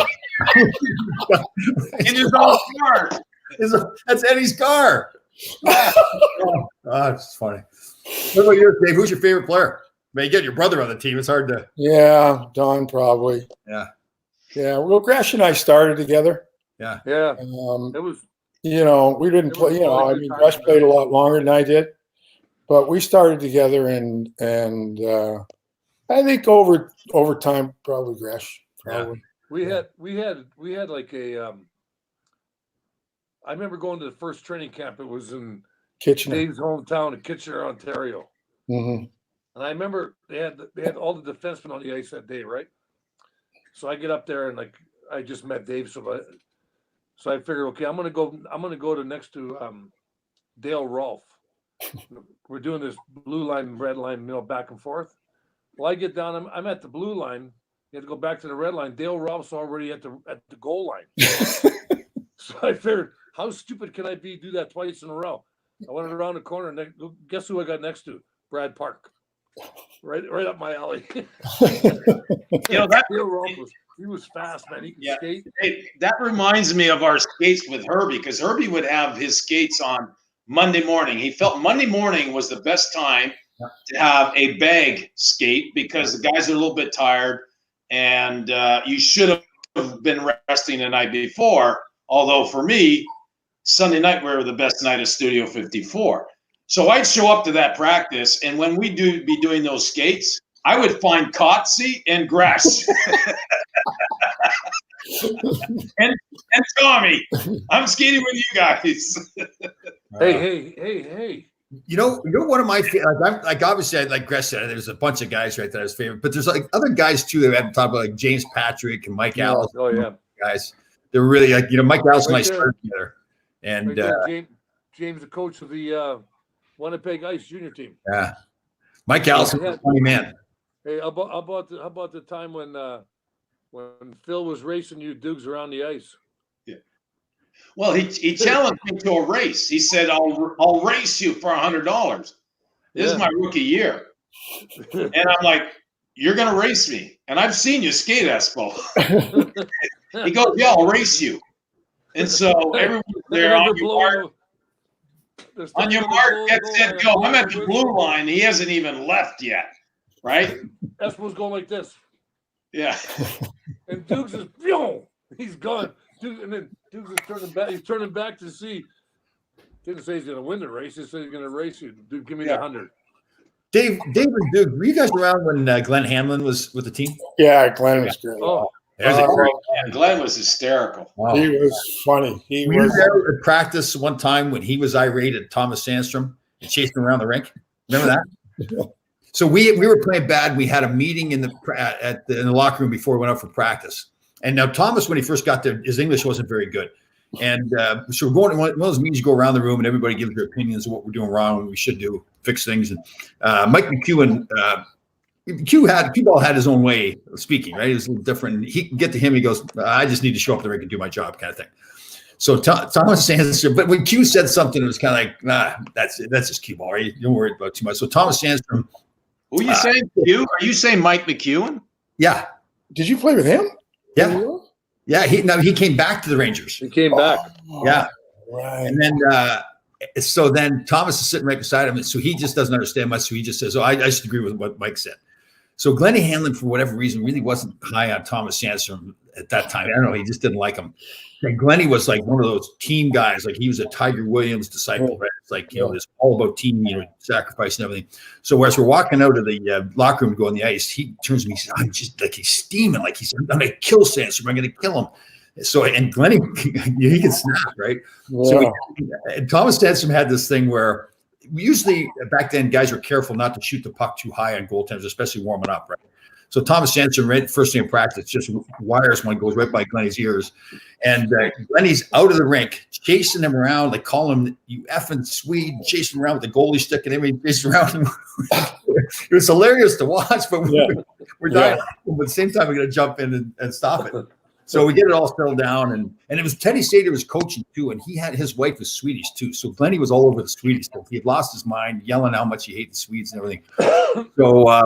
In his own car. That's Eddie's car. It's funny. What about yours, Dave? Who's your favorite player? Man, you get your brother on the team. It's hard to. Yeah, Don probably. Yeah. Yeah. Well, Gresh and I started together. Yeah, It was. You know, we didn't play. You know, I mean, Gresh played a lot longer than I did, but we started together, and I think over time, probably Gresh. Probably. We had like a. I remember going to the first training camp. It was in Kitchener. Dave's hometown of Kitchener, Ontario. Mm-hmm. And I remember they had all the defensemen on the ice that day, right? So I get up there and like I just met Dave, so I figured, okay, I'm gonna go to next to Dale Rolfe. We're doing this blue line, red line, back and forth. Well, I get down, I'm at the blue line. You have to go back to the red line. Dale Rolfe's already at the goal line. So I figured, how stupid can I be? Do that twice in a row. I went around the corner, and guess who I got next to? Brad Park. Right up my alley. He was fast, man. He could skate. Hey, that reminds me of our skates with Herbie, because Herbie would have his skates on Monday morning. He felt Monday morning was the best time to have a bag skate because the guys are a little bit tired, and you should have been resting the night before. Although for me, Sunday night we were the best night of Studio 54. So I'd show up to that practice, and when we be doing those skates, I would find Kotze and Gresh and Tommy. I'm skating with you guys. Hey. You know, one of my like obviously, like Gresh said, there's a bunch of guys right that I was favorite, but there's like other guys too that we haven't talked about, like James Patrick and Mike Allison. Oh yeah, guys. They're really like, Mike Allison and I started together, and James, the coach of the Winnipeg Ice junior team. Yeah, Mike Allison was a funny man. Hey, how about the time when Phil was racing you dudes around the ice? Yeah. Well, he challenged me to a race. He said, "I'll race you for $100." This is my rookie year, and I'm like, "You're gonna race me?" And I've seen you skate, Espo. He goes, "Yeah, I'll race you." And so everyone's there on your mark, get set, go. I'm at the blue line. He hasn't even left yet, right? Espo's going like this. Yeah. And Dukes is, he's gone. And then Dukes is turning back. He's turning back to see. Didn't say he's going to win the race. He said he's going to race you. Dude, give me the 100. Dave and Duke, were you guys around when Glenn Hamlin was with the team? Yeah, Glenn was great. Oh, Glenn was hysterical. Wow. He was funny. Were you there at practice one time when he was irate at Thomas Sandstrom and chased him around the rink? Remember that? So we were playing bad. We had a meeting in the locker room before we went out for practice. And now Thomas, when he first got there, his English wasn't very good. And so we're going to one of those meetings, you go around the room and everybody gives their opinions of what we're doing wrong, what we should do, fix things. And Mike McEwen, Cue Ball had his own way of speaking, right? It was a little different. He get to him, he goes, "I just need to show up the rink and do my job," kind of thing. So Thomas Sandstrom, but when Q said something, it was kind of like, "Nah, that's just Cue Ball, right? Don't worry about it too much." So Thomas Sandstrom. Who are you saying? Q? Are you saying Mike McEwen? Yeah. Did you play with him? Yeah. Yeah. He came back to the Rangers. He came back. Yeah. Right. And then Thomas is sitting right beside him, and so he just doesn't understand much. So he just says, "Oh, I just agree with what Mike said." So Glennie Hanlon, for whatever reason, really wasn't high on Thomas Sandstrom at that time. I don't know. He just didn't like him. And Glennie was like one of those team guys. Like he was a Tiger Williams disciple, right? It's like, it's all about team, sacrifice and everything. So as we're walking out of the locker room to go on the ice, he turns to me and says, "I'm just like," he's steaming. Like he said, "I'm going to kill Sandstrom. I'm going to kill him." So, and Glennie, he can snap, right? Yeah. So and Thomas Sandstrom had this thing where usually back then guys were careful not to shoot the puck too high on goaltenders, especially warming up, right? So Thomas Sandstrom, right, first day in practice, just wires one, goes right by Glennie's ears. And Glennie's out of the rink, chasing him around, like calling him, "You effing Swede," chasing him around with the goalie stick and everything, chasing around him. It was hilarious to watch, but we're dying. But at the same time, we're going to jump in and stop it. So we get it all settled down, and it was Teddy Sater was coaching too, and his wife was Swedish too. So Glennie was all over the Swedish stuff. He had lost his mind, yelling how much he hated the Swedes and everything. So I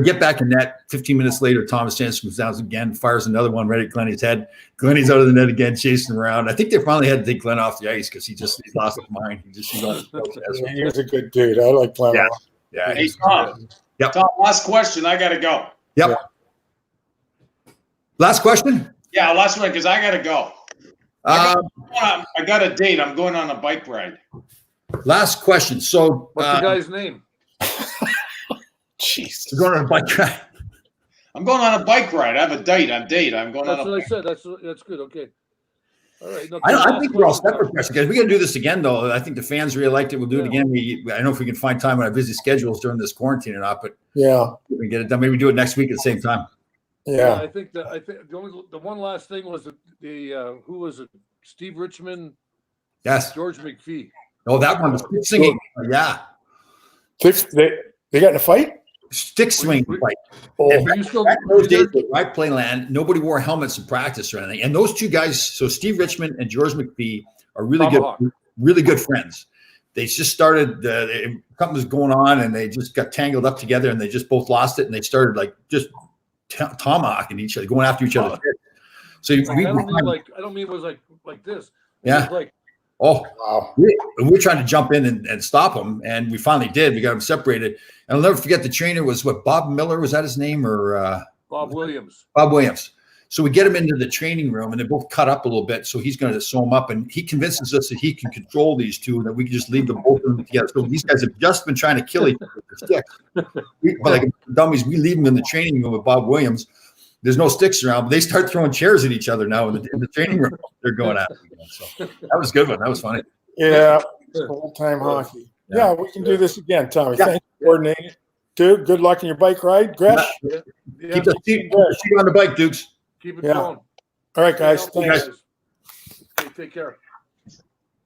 get back in net. 15 minutes later, Thomas Jansen comes down again, fires another one right at Glennie's head. Glennie's out of the net again, chasing around. I think they finally had to take Glenn off the ice because he lost his mind. He was a good dude. I like Glenn. Yeah. Hey, Tom. Yep. Tom, last question. I got to go. Yep. Last question. Yeah, last one because I got to go. I got a date. I'm going on a bike ride. Last question. So, what's the guy's name? Jesus. We're going on a bike ride. I'm going on a bike ride. I have a date. I'm going That's on a what I said. That's good. Okay. All right. No, I think we're all set for questions, guys. We got to do this again, though. I think the fans really liked it. We'll do it again. I don't know if we can find time on our busy schedules during this quarantine or not, but yeah, we can get it done. Maybe we do it next week at the same time. Yeah. I think the one last thing was the who was it? Steve Richmond. Yes. George McPhee. Oh, that one was singing. Yeah. They got in a fight? Stick swing fight. Oh, Back in those days, I play land. Nobody wore helmets in practice or anything. And those two guys, so Steve Richmond and George McPhee, are really good friends. They just started. Something was going on, and they just got tangled up together, and they just both lost it, and they started like just tomahawking each other, going after each other. So I don't mean it was like this. Yeah. It was like, oh wow. We're trying to jump in and stop them, and we finally did. We got them separated. And I'll never forget the trainer was Bob Miller, was that his name, or Bob Williams? Bob Williams. So we get him into the training room, and they both cut up a little bit. So he's going to sew them up, and he convinces us that he can control these two, and that we can just leave them both of them together. So these guys have just been trying to kill each other with sticks. Like dummies, we leave them in the training room with Bob Williams. There's no sticks around, but they start throwing chairs at each other now in the training room. They're going at it again. So that was a good one. That was funny. Yeah, old-time hockey. Yeah, we can do this again, Tommy. Thanks for coordinating. Dude, good luck in your bike ride. Gresh? Keep the seat on the bike, Dukes. Keep it going. All right, guys. Thanks. Okay, take care.